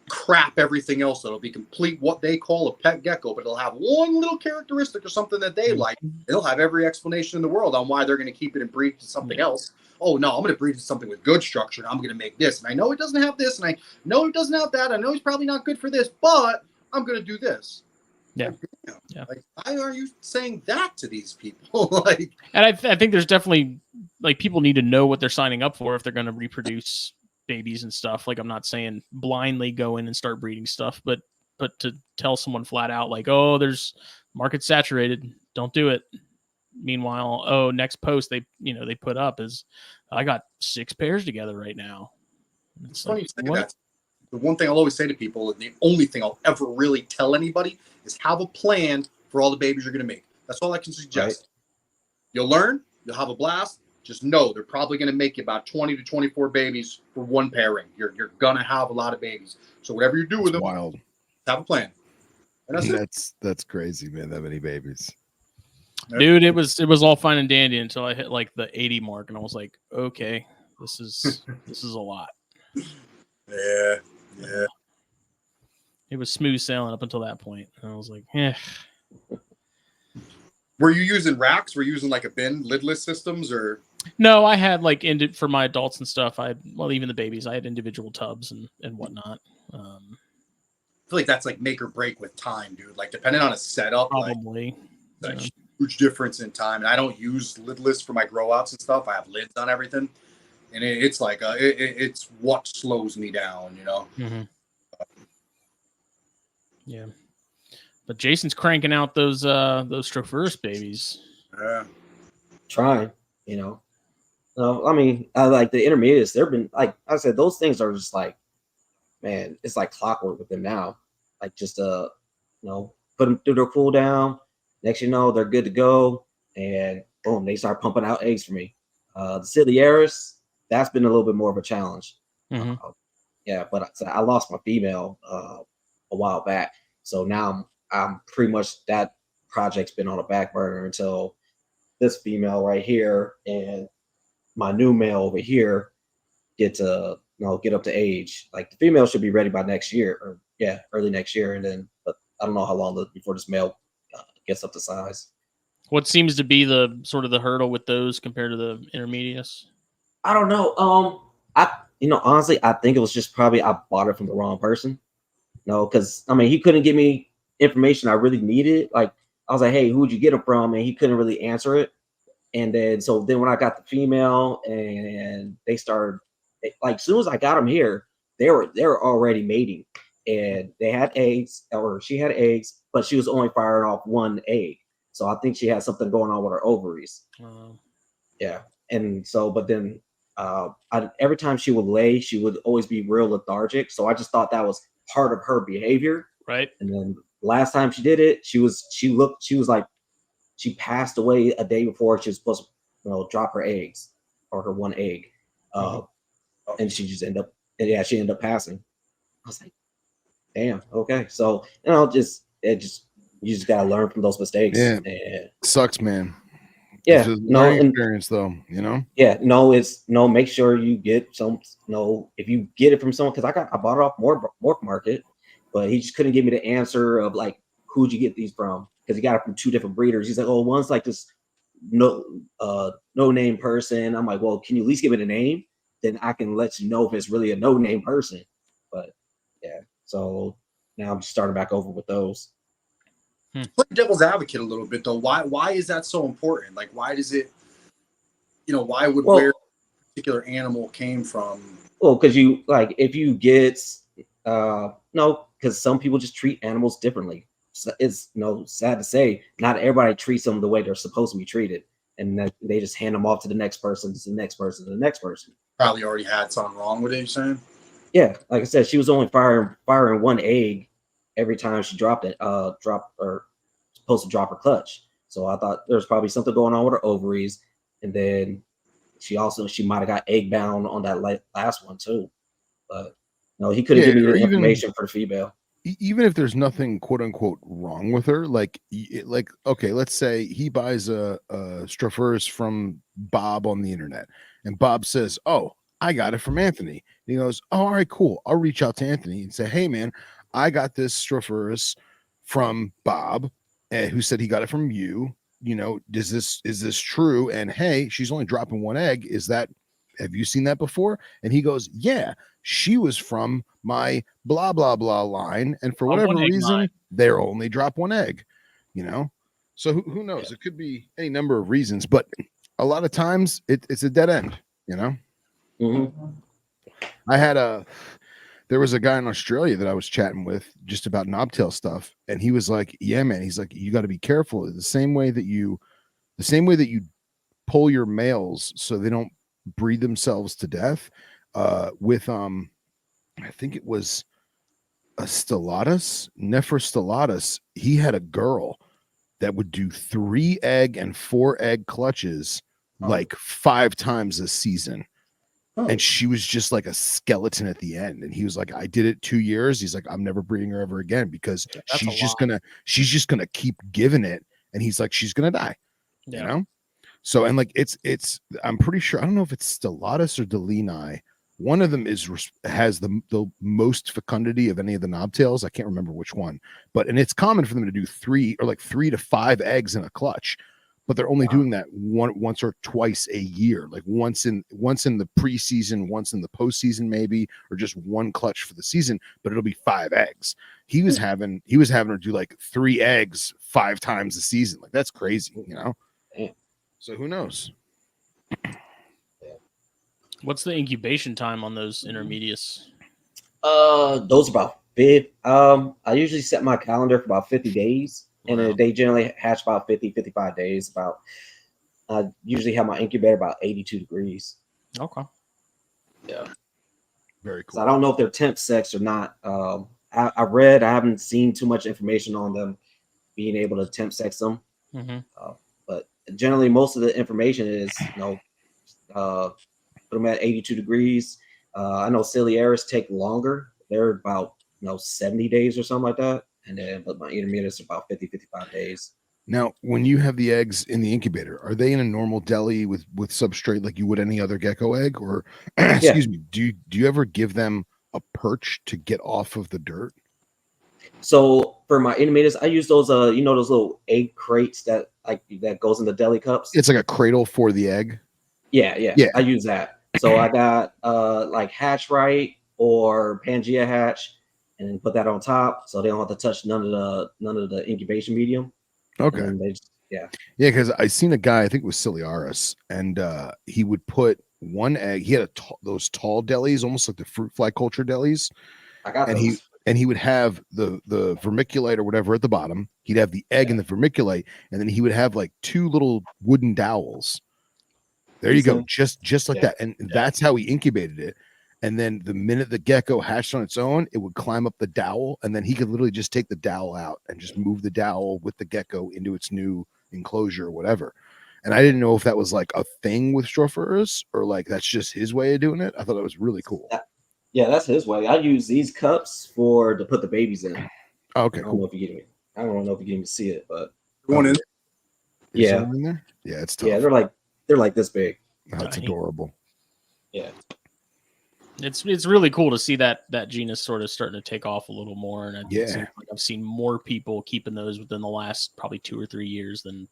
crap everything else. It'll be complete what they call a pet gecko, but it'll have one little characteristic or something that they like. They'll have every explanation in the world on why they're going to keep it and breed to something else. Oh no, I'm going to breed to something with good structure, and I'm going to make this. And I know it doesn't have this, and I know it doesn't have that. I know he's probably not good for this, but I'm going to do this. Yeah. Like, why are you saying that to these people? Like, and I think there's definitely like people need to know what they're signing up for if they're going to reproduce babies and stuff. Like, I'm not saying blindly go in and start breeding stuff, but to tell someone flat out like, oh, there's market saturated, don't do it. Meanwhile, oh, next post they put up is, I got 6 pairs together right now. It's funny you say that. The one thing I'll always say to people, and the only thing I'll ever really tell anybody, is have a plan for all the babies you're going to make. That's all I can suggest. Right. You'll learn, you'll have a blast. Just know they're probably going to make you about 20 to 24 babies for one pairing. You're going to have a lot of babies. So whatever you do with them, wild. Have a plan. And that's crazy, man. That many babies. Dude, it was all fine and dandy until I hit like the 80 mark, and I was like, okay, this is a lot. Yeah. It was smooth sailing up until that point. And I was like, eh. Were you using racks? Were you using like a bin lidless systems, or? No, I had like for my adults and stuff. Even the babies, I had individual tubs and whatnot. I feel like that's like make or break with time, dude. Like depending on a setup, probably. Like, huge difference in time. And I don't use lidless for my grow outs and stuff. I have lids on everything, and it's like it's what slows me down, you know. Mm-hmm. Yeah, but Jason's cranking out those Strophurus babies. Yeah, trying, you know. No, I mean, I like the intermediates. They've been, like I said, those things are just like, man, it's like clockwork with them now. Like just put them through their cool down. Next, they're good to go, and boom, they start pumping out eggs for me. The Cilieris, that's been a little bit more of a challenge. Mm-hmm. Yeah, but I lost my female a while back, so now I'm pretty much, that project's been on a back burner until this female right here and my new male over here get up to age. Like the female should be ready by next year, or early next year, and then but I don't know how long before this male gets up to size. What seems to be the sort of the hurdle with those compared to the intermediates? I don't know. Honestly, I think it was just probably I bought it from the wrong person. No, because I mean, he couldn't give me information I really needed. Like I was like, "Hey, who'd you get it from?" And he couldn't really answer it. And then when I got the female, and they started, like, as soon as I got them here, they were already mating, and they had eggs, or she had eggs, but she was only firing off one egg. So I think she had something going on with her ovaries. Yeah, and so, but then every time she would lay, she would always be real lethargic. So I just thought that was part of her behavior. Right. And then last time she did it, she was like, she passed away a day before she was supposed to, drop her eggs, or her one egg. And she just ended up passing. I was like, damn, okay. So, you just gotta learn from those mistakes. Yeah. Sucks, man. Yeah. Experience though, Yeah, make sure you get some, if you get it from someone, because I bought it off Morph Market, but he just couldn't give me the answer of like, who'd you get these from? Because he got it from 2 different breeders. He's like, oh, one's like this no name person. I'm like, well, can you at least give it a name? Then I can let you know if it's really a no name person. But yeah, so now I'm just starting back over with those. Play devil's advocate a little bit though. Why is that so important? Like, why does it? Why would where a particular animal came from? Well, because if you get because some people just treat animals differently. It's sad to say, not everybody treats them the way they're supposed to be treated, and that they just hand them off to the next person, to the next person, to the next person. Probably already had something wrong with it. You're saying? Yeah, like I said, she was only firing one egg every time she supposed to drop her clutch. So I thought there was probably something going on with her ovaries, and then she might have got egg bound on that last one too. But no, he couldn't give me the information for the female. even if there's nothing quote unquote wrong with her, like okay, let's say he buys a Stropharis from Bob on the internet, and Bob says, "Oh, I got it from Anthony." And he goes, "Oh, all right, cool. I'll reach out to Anthony and say, hey, man, I got this Stropharis from Bob, who said he got it from you. You know, is this true? And hey, she's only dropping one egg. Have you seen that before?" And he goes, "Yeah, she was from my blah blah blah line, and for whatever reason, they're only drop one egg." You know, so who knows? Yeah. It could be any number of reasons, but a lot of times it's a dead end. You know, there was a guy in Australia that I was chatting with just about knobtail stuff, and he was like, "Yeah, man," he's like, "You got to be careful. The same way that you pull your males so they don't breed themselves to death with I think it was a stellatus, Nephros stellatus. He had a girl that would do 3 egg and 4 egg clutches like 5 times a season. And she was just like a skeleton at the end. And he was like, I did it 2 years. He's like, I'm never breeding her ever again because she's just gonna keep giving it. And he's like, she's gonna die. You know? So, and like it's I'm pretty sure, I don't know if it's stellatus or delini. One of them has the most fecundity of any of the knobtails. I can't remember which one, and it's common for them to do 3 to 5 eggs in a clutch, but they're only doing that once or twice a year, like once in the preseason, once in the postseason, maybe, or just one clutch for the season, but it'll be 5 eggs. He was having her do like 3 eggs 5 times a season. Like that's crazy, you know? So who knows? What's the incubation time on those intermediates? Those are about 50. I usually set my calendar for about 50 days, and they generally hatch about 55 days. I usually have my incubator about 82 degrees. Okay. Yeah. Very cool. So I don't know if they're temp sex or not. I haven't seen too much information on them being able to temp sex them. But generally, most of the information is, put them at 82 degrees. I know Ciliaris take longer. They're about 70 days or something like that. And then, but my intermediates are about 55 days. Now, when you have the eggs in the incubator, are they in a normal deli with substrate like you would any other gecko egg? Or, excuse me, do you ever give them a perch to get off of the dirt? So for my intermediates, I use those, those little egg crates that goes in the deli cups. It's like a cradle for the egg. Yeah. I use that. So I got like Hatch Right or Pangea Hatch, and then put that on top, so they don't have to touch none of the incubation medium. Okay. Because I seen a guy, I think it was Ciliaris, and he would put one egg. He had those tall delis, almost like the fruit fly culture delis. I got those. He would have the vermiculite or whatever at the bottom. He'd have the egg in the vermiculite, and then he would have like 2 little wooden dowels. There you go, just like that, and that's how he incubated it. And then the minute the gecko hatched on its own, it would climb up the dowel, and then he could literally just take the dowel out and just move the dowel with the gecko into its new enclosure or whatever. And I didn't know if that was like a thing with Stropharis or like that's just his way of doing it. I thought it was really cool. Yeah, that's his way. I use these cups to put the babies in. Okay, cool. I don't know if you can even see it, but one in. Yeah, in there? Yeah, it's tough. Yeah, they're like this big. That's adorable. Yeah. It's really cool to see that genus sort of starting to take off a little more, and it seems like I've seen more people keeping those within the last probably 2 or 3 years than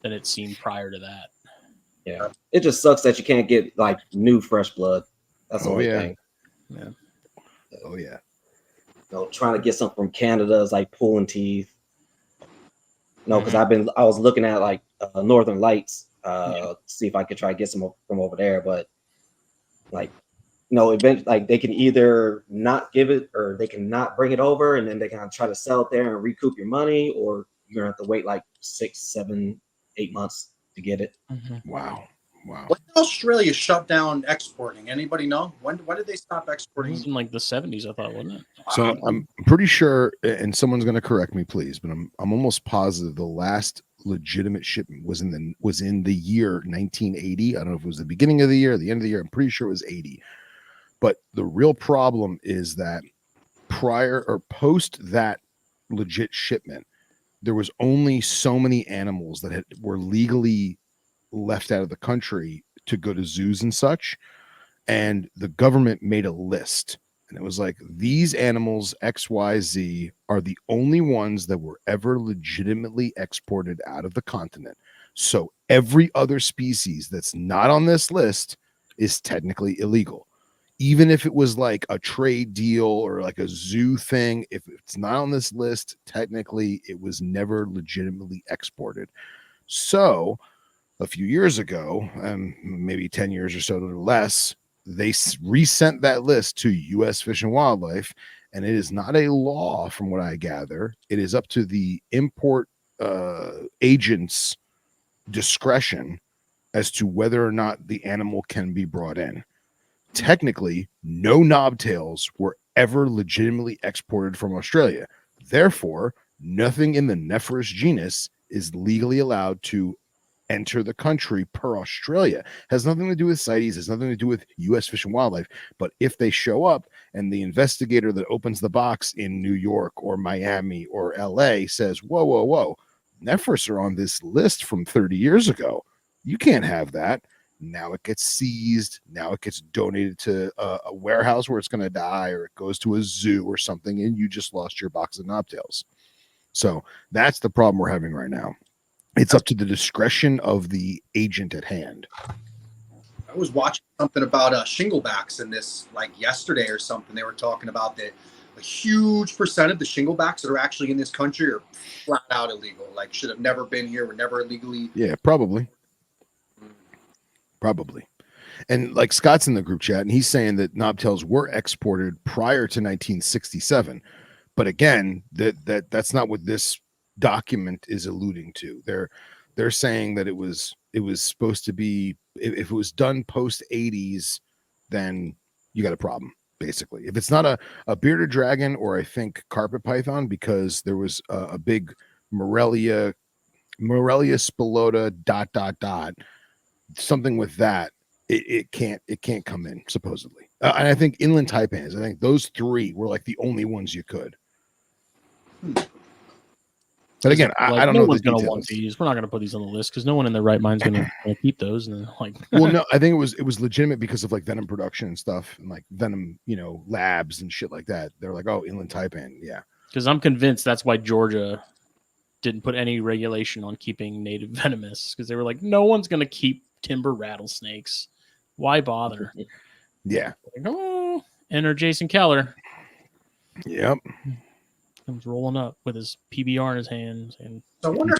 it seemed prior to that. Yeah, it just sucks that you can't get like new fresh blood. That's the only thing. Yeah. Oh yeah. Trying to get something from Canada is like pulling teeth. Because I was looking at like Northern Lights, see if I could try to get some from over there, but eventually, like they can either not give it or they can not bring it over, and then they can try to sell it there and recoup your money, or you're gonna have to wait like 6, 7, 8 months to get it. Wow. When did Australia shut down exporting? Anybody know? When did they stop exporting? It was in like the 70s, I thought, wasn't it? So I'm pretty sure, and someone's going to correct me, please, but I'm almost positive the last legitimate shipment was in the year 1980. I don't know if it was the beginning of the year, or the end of the year. I'm pretty sure it was 80. But the real problem is that prior or post that legit shipment, there was only so many animals that were legally left out of the country to go to zoos and such. And the government made a list. And it was like, these animals, XYZ, are the only ones that were ever legitimately exported out of the continent. So every other species that's not on this list is technically illegal. Even if it was like a trade deal or like a zoo thing, if it's not on this list, technically it was never legitimately exported. So a few years ago, maybe 10 years or so or less, they resent that list to U.S. Fish and Wildlife, and it is not a law from what I gather. It is up to the import agent's discretion as to whether or not the animal can be brought in. Technically, no knobtails were ever legitimately exported from Australia. Therefore, nothing in the Nephrus genus is legally allowed to enter the country per Australia. Has nothing to do with CITES, has nothing to do with U.S. Fish and Wildlife. But if they show up and the investigator that opens the box in New York or Miami or LA says, whoa, whoa, whoa, Nephrus are on this list from 30 years ago. You can't have that. Now it gets seized. Now it gets donated to a warehouse where it's going to die, or it goes to a zoo or something, and you just lost your box of knobtails. So that's the problem we're having right now. It's up to the discretion of the agent at hand. I was watching something about shinglebacks in this like yesterday or something. They were talking about that a huge percent of the shinglebacks that are actually in this country are flat out illegal. Like should have never been here, were never illegally. Yeah, probably. And like Scott's in the group chat, and he's saying that knobtails were exported prior to 1967. But again, that's not what this document is alluding to. They're saying that it was supposed to be, if it was done post 80s, then you got a problem. Basically, if it's not a bearded dragon, or I think carpet python, because there was a big Morelia spilota ... something with that, it can't come in supposedly. And I think inland taipans, I think those three were like the only ones you could. But again, I don't know the details. Want these. We're not going to put these on the list because no one in their right mind is going to keep those. And like, well, no, I think it was legitimate because of like venom production and stuff, and like venom, labs and shit like that. They're like, oh, inland taipan, yeah. Because I'm convinced that's why Georgia didn't put any regulation on keeping native venomous, because they were like, no one's going to keep timber rattlesnakes. Why bother? Yeah. Like, oh, enter Jason Keller. Yep. Comes rolling up with his PBR in his hands. And I wonder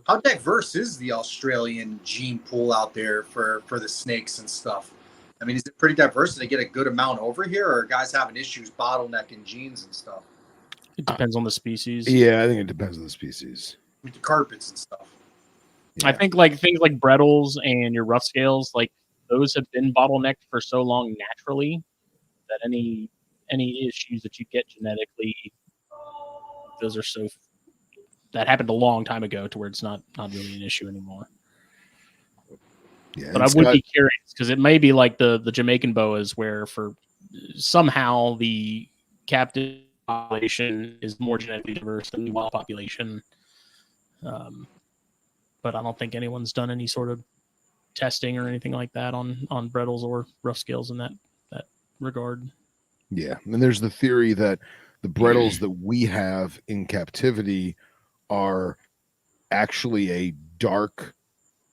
how diverse is the Australian gene pool out there for the snakes and stuff. I mean, is it pretty diverse? Do they get a good amount over here, or are guys having issues bottlenecking genes and stuff? It depends on the species. Yeah, I think it depends on the species. With the carpets and stuff. Yeah. I think like things like Brettles and your rough scales, like those have been bottlenecked for so long naturally that any issues that you get genetically, those are that happened a long time ago to where it's not really an issue anymore. Yeah, but I would be curious because it may be like the Jamaican boas, where for somehow the captive population is more genetically diverse than the wild population. But I don't think anyone's done any sort of testing or anything like that on Brettles or rough scales in that regard. Yeah, and there's the theory that the Brettles that we have in captivity are actually a dark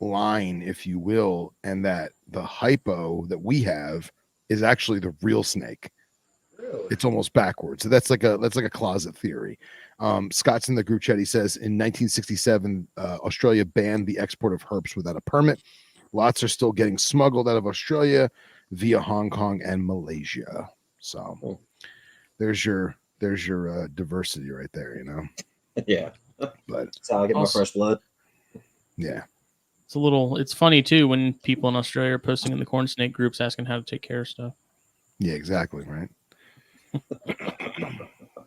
line, if you will, and that the hypo that we have is actually the real snake. Really? It's almost backwards. So that's like a closet theory. Scott's in the group chat. He says in 1967, Australia banned the export of herps without a permit. Lots are still getting smuggled out of Australia via Hong Kong and Malaysia. So there's your diversity right there, Yeah. But that's how I get my fresh blood. Yeah. It's funny too when people in Australia are posting in the corn snake groups asking how to take care of stuff. Yeah, exactly. Right.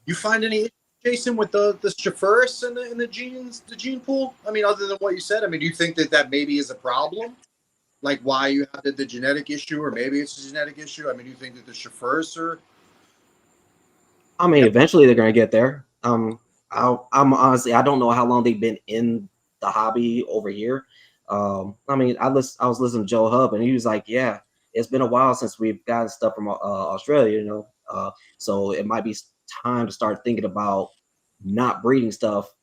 You find any, Jason, with the Stropharis in the gene pool? I mean, other than what you said, I mean, do you think that maybe is a problem? Like why you have the genetic issue, or maybe it's a genetic issue? I mean, do you think that the Stropharis are I mean, eventually they're gonna get there. I'm honestly, I don't know how long they've been in the hobby over here. I mean, I was listening to Joe Hub, and he was like, "Yeah, it's been a while since we've gotten stuff from Australia, you know. So it might be time to start thinking about not breeding stuff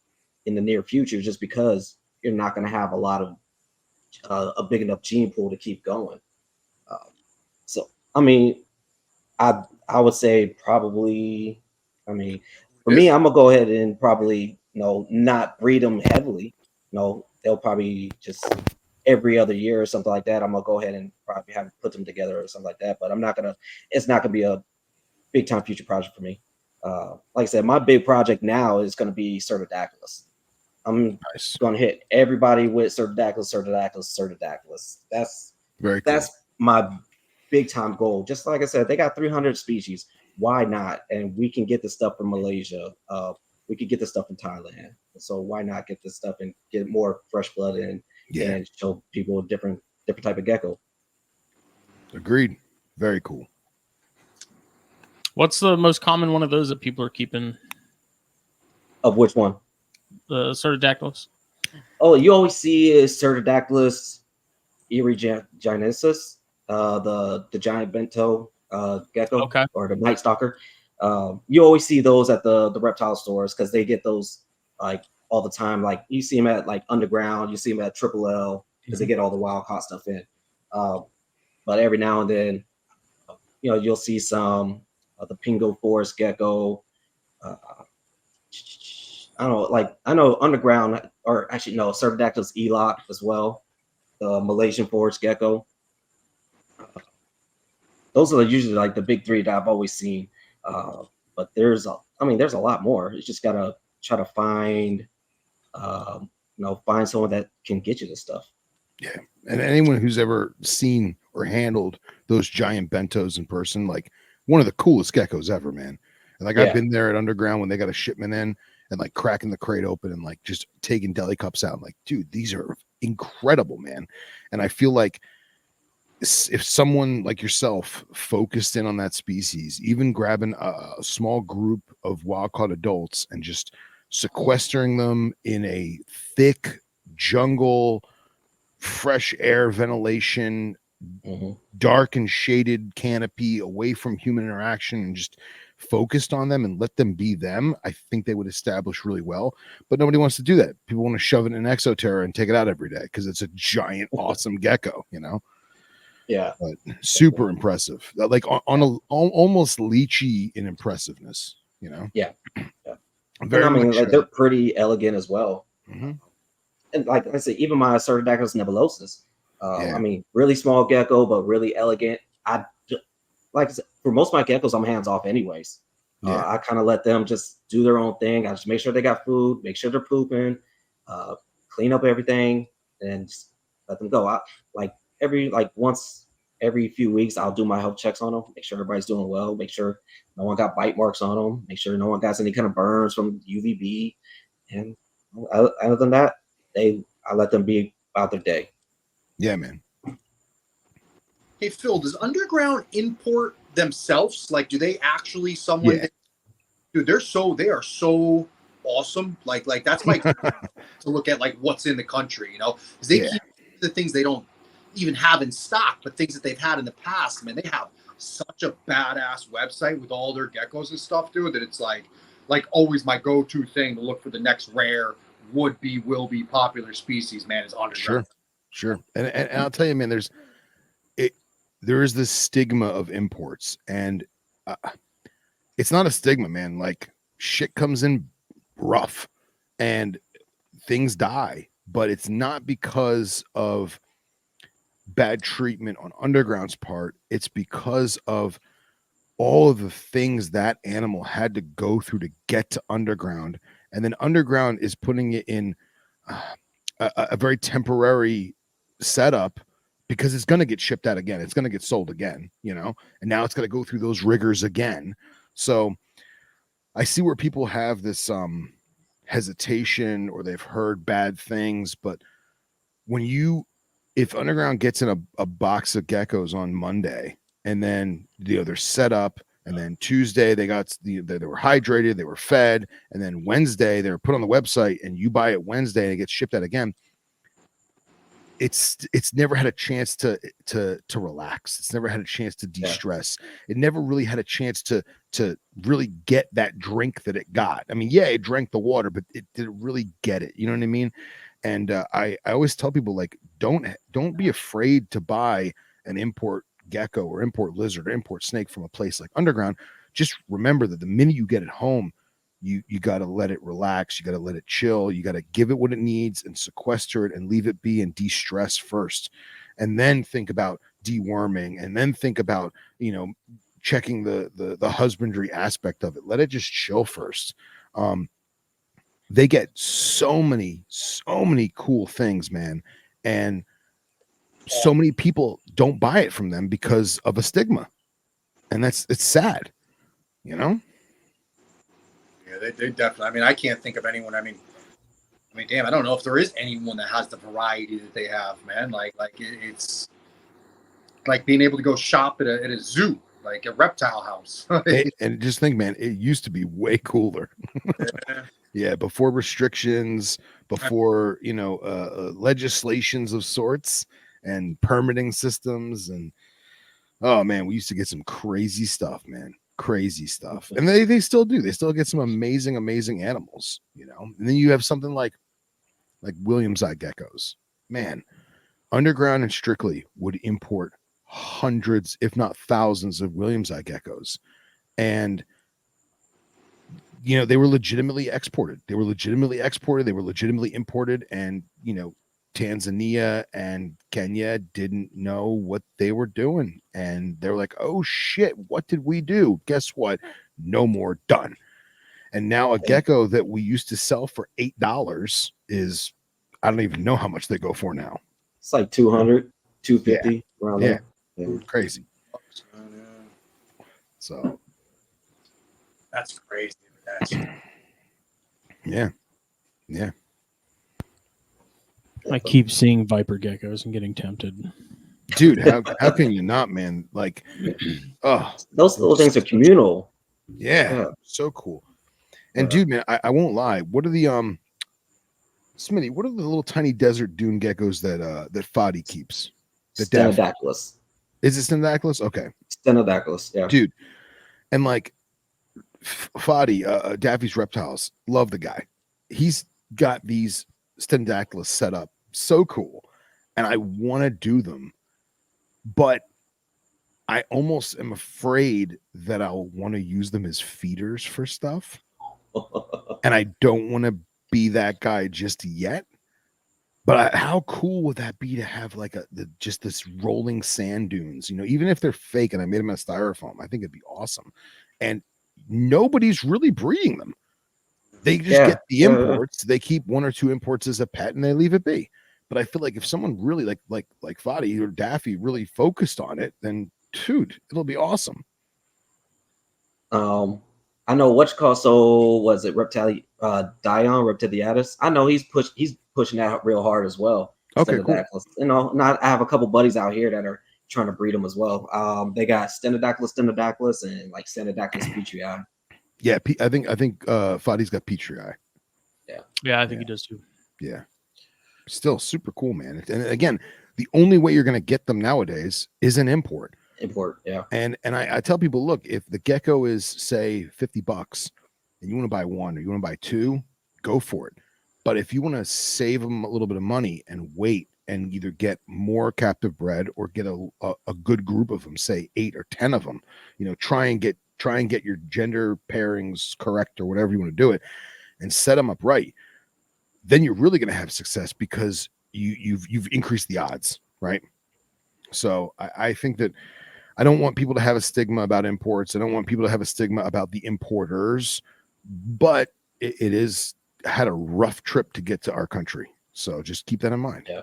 in the near future, just because you're not going to have a lot of a big enough gene pool to keep going." Uh, so, I mean, I would say probably. I mean, for me, I'm gonna go ahead and probably not breed them heavily. They'll probably just every other year or something like that. I'm gonna go ahead and probably have put them together or something like that. But I'm not gonna. It's not gonna be a big time future project for me. Like I said, my big project now is gonna be Cerdodactylus. I'm Nice. gonna hit everybody with Cerdodactylus. Very cool. That's my big time goal. Just like I said, they got 300 species. Why not? And we can get the stuff from Malaysia. We could get the stuff from Thailand. So why not get this stuff and get more fresh blood in and show people a different type of gecko? Agreed. Very cool. What's the most common one of those that people are keeping? Of which one? The Cerdodactylus. Oh, you always see is Cerdodactylus erigenesis, the giant bento gecko, Okay. or the night stalker. You always see those at the reptile stores because they get those like all the time. Like you see them at like Underground, you see them at Triple L because they get all the wild caught stuff in. But every now and then, you'll see some the Pingo forest gecko. I don't know, like I know Underground, or actually no, Cerdodactylus eloc as well, the Malaysian forest gecko. Those are usually like the big three that I've always seen. But there's a lot more. You just gotta try to find, find someone that can get you this stuff. Yeah, and anyone who's ever seen or handled those giant bentos in person, like one of the coolest geckos ever, man. And like I've been there at Underground when they got a shipment in and like cracking the crate open and like just taking deli cups out. I'm like, dude, these are incredible, man. And I feel like if someone like yourself focused in on that species, even grabbing a small group of wild caught adults and just sequestering them in a thick jungle, fresh air, ventilation, dark and shaded canopy away from human interaction, and just focused on them and let them be them, I think they would establish really well. But nobody wants to do that. People want to shove it in an Exoterra and take it out every day because it's a giant, awesome gecko, Yeah, but super impressive. Like on almost leechy in impressiveness, Yeah. Very and I mean, much. like they're pretty elegant as well. Mm-hmm. And like I said, even my Cerdodactylus nebulosus. I mean, really small gecko, but really elegant. Like I said, for most of my geckos, I'm hands off anyways. I kind of let them just do their own thing. I just make sure they got food, make sure they're pooping, clean up everything, and just let them go. Once every few weeks, I'll do my health checks on them, make sure everybody's doing well, make sure no one got bite marks on them, make sure no one got any kind of burns from UVB, and other than that, I let them be about their day. Yeah, man. Hey Phil, does Underground import themselves? Like, do they actually dude, they are so awesome. Like that's my to look at like what's in the country, because they keep the things they don't even have in stock, but things that they've had in the past. Man, they have such a badass website with all their geckos and stuff, dude, that it's like always my go-to thing to look for the next rare will be popular species, man, is Underground. Sure. And I'll tell you, man, there is this stigma of imports, and it's not a stigma, man. Like shit comes in rough and things die, but it's not because of bad treatment on Underground's part. It's because of all of the things that animal had to go through to get to Underground, and then Underground is putting it in a very temporary setup because it's going to get shipped out again. It's going to get sold again, and now it's going to go through those rigors again. So I see where people have this hesitation, or they've heard bad things, but if Underground gets in a box of geckos on Monday, and then they're set up, And then Tuesday they were hydrated, they were fed, and then Wednesday they were put on the website, and you buy it Wednesday and it gets shipped out again. It's never had a chance to relax. It's never had a chance to de-stress. It never really had a chance to really get that drink that it got. I mean, yeah, it drank the water, but it didn't really get it. You know what I mean? And I always tell people, like, don't be afraid to buy an import gecko or import lizard or import snake from a place like Underground. Just remember that the minute you get it home, you got to let it relax. You got to let it chill. You got to give it what it needs and sequester it and leave it be and de-stress first. And then think about deworming, and then think about, checking the husbandry aspect of it. Let it just chill first. They get so many cool things, man. And so many people don't buy it from them because of a stigma. And it's sad, Yeah, they definitely. I mean, I can't think of anyone. I mean, damn, I don't know if there is anyone that has the variety that they have, man. Like it's like being able to go shop at a zoo, like a reptile house. And just think, man, it used to be way cooler. Yeah, before restrictions, before legislations of sorts and permitting systems, and oh man, we used to get some crazy stuff, man. Crazy stuff. And they still do. They still get some amazing animals, And then you have something like Williams eye geckos. Man, Underground and Strictly would import hundreds, if not thousands, of Williams eye geckos. And they were legitimately exported. They were legitimately imported. And Tanzania and Kenya didn't know what they were doing. And they were like, oh shit, what did we do? Guess what? No more, done. And now a gecko that we used to sell for $8 is, I don't even know how much they go for now. It's like 200, 250 around there. Yeah. Crazy. So that's crazy. Yeah. I keep seeing viper geckos and getting tempted. Dude, how can you not, man? Like, those little things are communal. Yeah, so cool. And dude, man, I won't lie. What are the Smitty? What are the little tiny desert dune geckos that Fadi keeps? Stenodactylus. Is it Stenodactylus? Okay. Stenodactylus, yeah. Dude, and like Fadi, Daffy's Reptiles, love the guy. He's got these Stenodactylus set up so cool, and I want to do them, but I almost am afraid that I'll want to use them as feeders for stuff. And I don't want to be that guy just yet. But how cool would that be to have like just this rolling sand dunes, even if they're fake and I made them out of styrofoam, I think it'd be awesome. And nobody's really breeding them. They just get the imports. They keep 1 or 2 imports as a pet and they leave it be. But I feel like if someone really like Fadi or Daffy really focused on it, then dude, it'll be awesome. I know what's called. So was it Dion Reptiliatus? I know he's pushing that real hard as well. Okay, cool. I have a couple buddies out here that are trying to breed them as well. They got Stenodactylus, and like Stenodactylus petrii. Yeah, I think Fadi's got petrii. Yeah, I think he does too. Yeah, still super cool, man. And again, the only way you're going to get them nowadays is an import. Yeah. And I tell people, look, if the gecko is say $50 and you want to buy 1 or you want to buy 2, go for it. But if you want to save them a little bit of money and wait and either get more captive bred or get a good group of them, say 8 or 10 of them, try and get your gender pairings correct or whatever you want to do it, and set them up right, then you're really going to have success because you've increased the odds, right? So I think that I don't want people to have a stigma about imports. I don't want people to have a stigma about the importers, but it is had a rough trip to get to our country. So just keep that in mind. Yeah.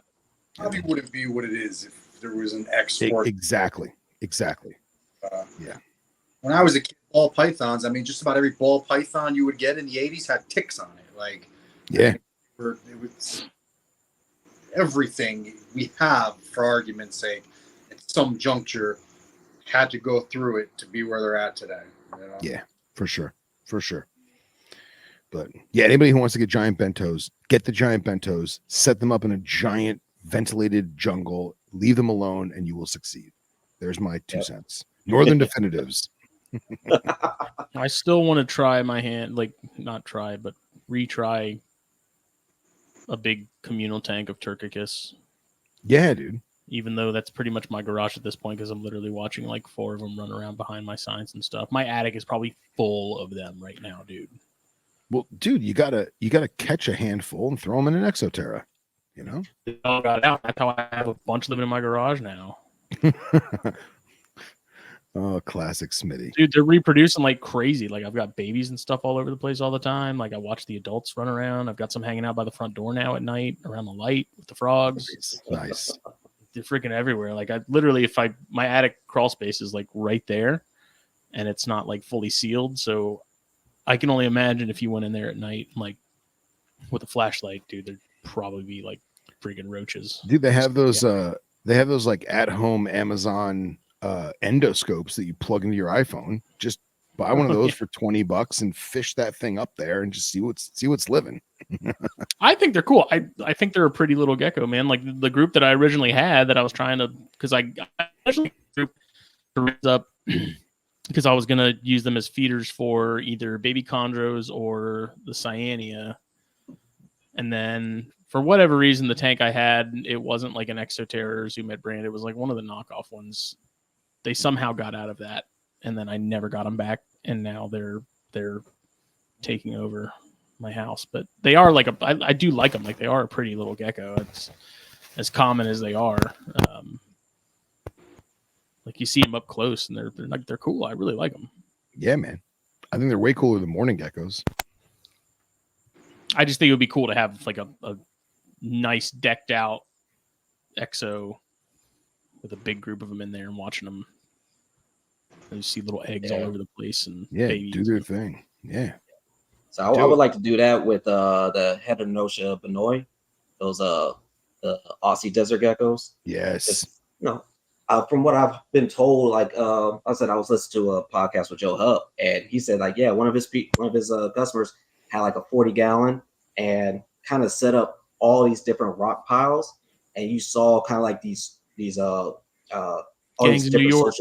Probably wouldn't be what it is if there was an export. Exactly. Yeah. When I was a kid, ball pythons, I mean, just about every ball python you would get in the 80s had ticks on it. Like, yeah. It was everything we have, for argument's sake, at some juncture had to go through it to be where they're at today. You know? Yeah, for sure. But yeah, anybody who wants to get giant bentos, get the giant bentos, set them up in a giant ventilated jungle, leave them alone, and you will succeed. There's my 2 cents. Northern Definitives. I still want to try my hand, like not try, but retry a big communal tank of Turkicus. Yeah, dude. Even though that's pretty much my garage at this point, because I'm literally watching like 4 of them run around behind my signs and stuff. My attic is probably full of them right now, dude. Well, dude, you gotta catch a handful and throw them in an Exoterra. You know? They all got out. That's how I have a bunch living in my garage now. Oh, classic Smitty. Dude, they're reproducing like crazy. Like I've got babies and stuff all over the place all the time. Like I watch the adults run around. I've got some hanging out by the front door now at night around the light with the frogs. Nice. They're freaking everywhere. Like I literally, my attic crawl space is like right there, and it's not like fully sealed. So I can only imagine if you went in there at night, like with a flashlight, dude, there'd probably be like freaking roaches. Dude, they have those like at home Amazon endoscopes that you plug into your iPhone. Just buy one of those for $20 and fish that thing up there and just see what's living. I think they're cool. I think they're a pretty little gecko, man. Like the group that I originally had that I was trying to, because I originally grouped up because I was gonna use them as feeders for either baby chondros or the cyanea, and then for whatever reason the tank I had, it wasn't like an Exoterra or Zoo Med brand. It was like one of the knockoff ones. They somehow got out of that, and then I never got them back, and now they're taking over my house. But they are like I do like them. Like they are a pretty little gecko. It's as common as they are. Like you see them up close, and they're cool. I really like them. Yeah, man. I think they're way cooler than morning geckos. I just think it would be cool to have like a nice decked out exo with a big group of them in there and watching them. And you see little eggs all over the place and babies. Do their thing. Yeah. So I would like to do that with the Heteronotia benoi, those the Aussie desert geckos. Yes. From what I've been told, like I said, I was listening to a podcast with Joe Hub, and he said like, one of his customers had like a 40-gallon and kind of set up all these different rock piles, and you saw kind of like these all Gangs these in New different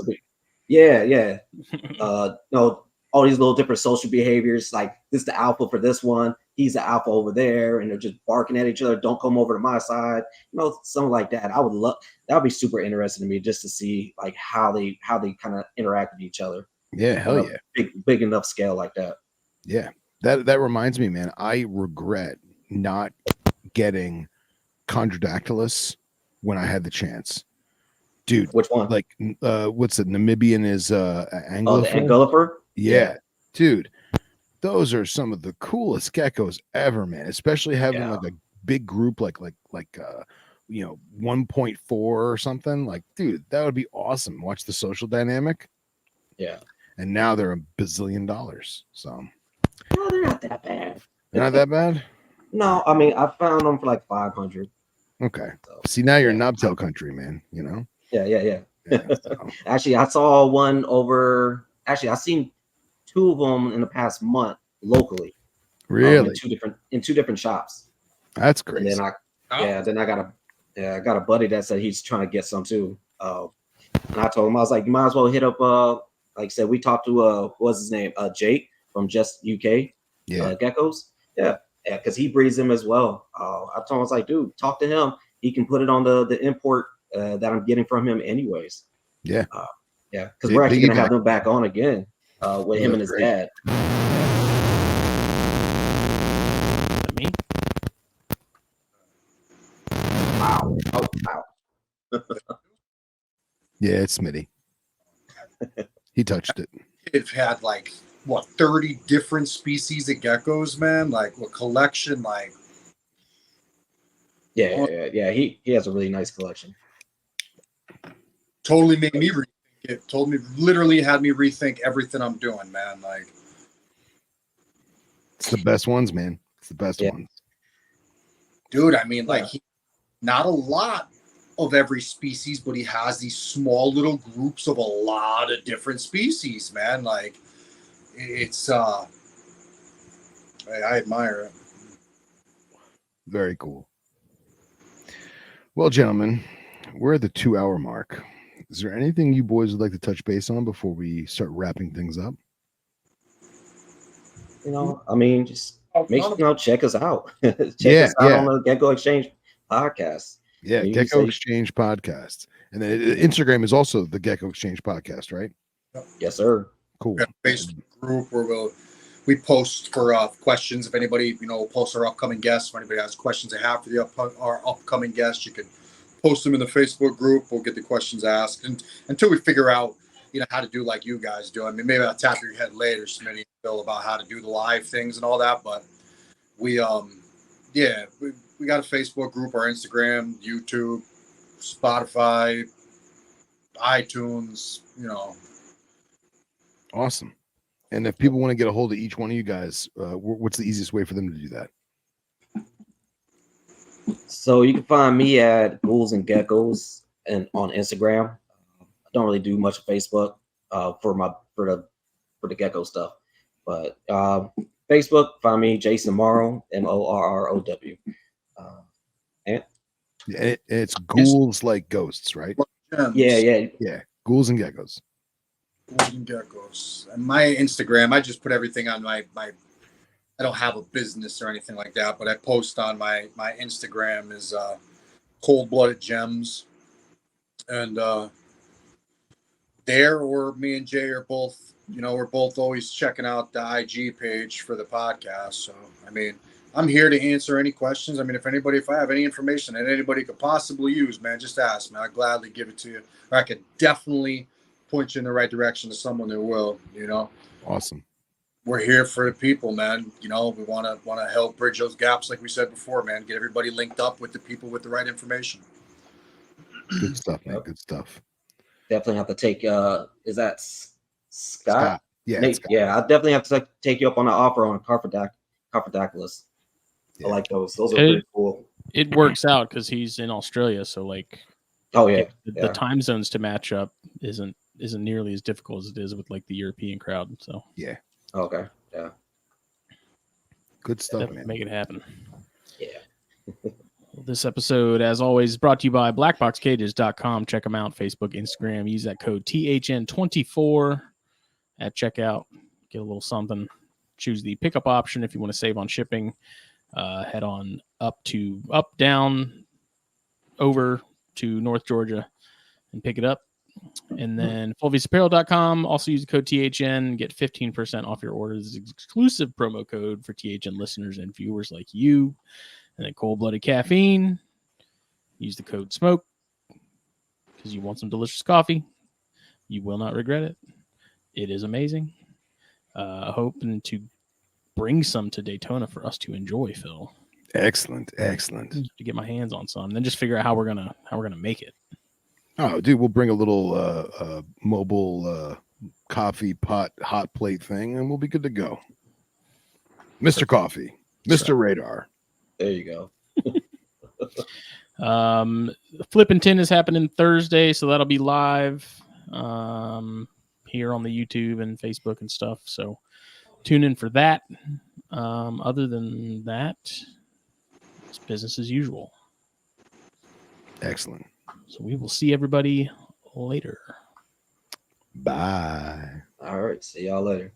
York. All these little different social behaviors, like this is the alpha for this one, he's the alpha over there, and they're just barking at each other. Don't come over to my side, something like that. I would love that. Would be super interesting to me just to see like how they kind of interact with each other. Yeah, hell yeah, big enough scale like that. Yeah, that reminds me, man. I regret not getting Chondrodactylus when I had the chance. Dude, which one? Like, what's it? Namibian is Anglophile. Oh, the Anglophile? Yeah, dude, those are some of the coolest geckos ever, man. Especially having like a big group, like 1.4 or something. Like, dude, that would be awesome. Watch the social dynamic. Yeah. And now they're $1 bazillion. So. No, they're not that bad. They're not that bad. No, I mean I found them for like 500. Okay. So, see, now you're in knobtail country, man. Yeah. So. Actually, I saw one over. Actually, I've seen 2 of them in the past month locally. Really? In two different shops. That's crazy. And then I got a buddy that said he's trying to get some too. And I told him, I was like, you might as well hit up. Like I said, we talked to what's his name, Jake from Just UK. Geckos. Yeah, because he breeds them as well. I told him, I was like, dude, talk to him. He can put it on the import that I'm getting from him anyways. Yeah. Because we're actually gonna have them back on again with him and his dad. Me? Wow. Oh, wow. Yeah, it's Smitty. He touched it. It had like 30 different species of geckos, man. Like a collection, like. Yeah. He has a really nice collection. Totally made me rethink it. Literally had me rethink everything I'm doing, man. Like, it's the best ones, man. It's the best ones. Dude, I mean, like, not a lot of every species, but he has these small little groups of a lot of different species, man. Like it's I admire it. Very cool. Well, gentlemen, we're at the 2-hour mark. Is there anything you boys would like to touch base on before we start wrapping things up? You know, I mean, just make sure check us out. Yeah, us out on the Gecko Exchange podcast. Yeah, You Gecko say- Exchange podcast. And then Instagram is also the Gecko Exchange podcast, right? Yes, sir. Cool. We have a Facebook group where we post for questions. If anybody, we'll post our upcoming guests. If anybody has questions they have for our upcoming guests, you can post them in the Facebook group. We'll get the questions asked. And until we figure out, how to do like you guys do. I mean, maybe I'll tap your head later, Smitty, Phil, about how to do the live things and all that. But we got a Facebook group, our Instagram, YouTube, Spotify, iTunes, Awesome. And if people want to get a hold of each one of you guys, what's the easiest way for them to do that? So you can find me at Ghouls and Geckos and on Instagram. I don't really do much of Facebook for the Gecko stuff, but Facebook, find me Jason Morrow, Morrow. And it's ghouls like ghosts, right? Yeah. Ghouls and geckos. Ghouls and Geckos. And my Instagram, I just put everything on my. I don't have a business or anything like that, but I post on my Instagram is Cold Blooded Gems, and there or me and Jay are both, we're both always checking out the IG page for the podcast. So I mean, I'm here to answer any questions. I mean, if I have any information that anybody could possibly use, man, just ask, man. I'll gladly give it to you, or I could definitely point you in the right direction to someone that will. Awesome. We're here for the people, man. We want to help bridge those gaps, like we said before, man. Get everybody linked up with the people with the right information. Good stuff, man. Good stuff. Definitely have to take. Is that Scott? Yeah, Nate, Scott. yeah. I definitely have to take you up on the offer on Carpodactylus. Yeah. I like those. Those are pretty cool. It works out because he's in Australia, so like, the time zones to match up isn't nearly as difficult as it is with like the European crowd. So yeah. Okay. Yeah. Good stuff, definitely man. make it happen. Yeah. This episode, as always, is brought to you by blackboxcages.com. Check them out. Facebook, Instagram. Use that code THN24 at checkout. Get a little something. Choose the pickup option if you want to save on shipping. Head on up, down, over to North Georgia and pick it up. And then fullvisaapparel.com. Also use the code THN. Get 15% off your orders. Exclusive promo code for THN listeners and viewers like you. And then Cold-Blooded Caffeine. Use the code SMOKE because you want some delicious coffee. You will not regret it. It is amazing. Hoping to bring some to Daytona for us to enjoy, Phil. Excellent. To get my hands on some, and then just figure out how we're gonna make it. Oh, dude, we'll bring a little mobile coffee pot hot plate thing, and we'll be good to go. Mr. Coffee, Mr. Radar. There you go. Flip and Tin is happening Thursday, so that'll be live here on the YouTube and Facebook and stuff. So tune in for that. Other than that, it's business as usual. Excellent. So we will see everybody later. Bye. All right. See y'all later.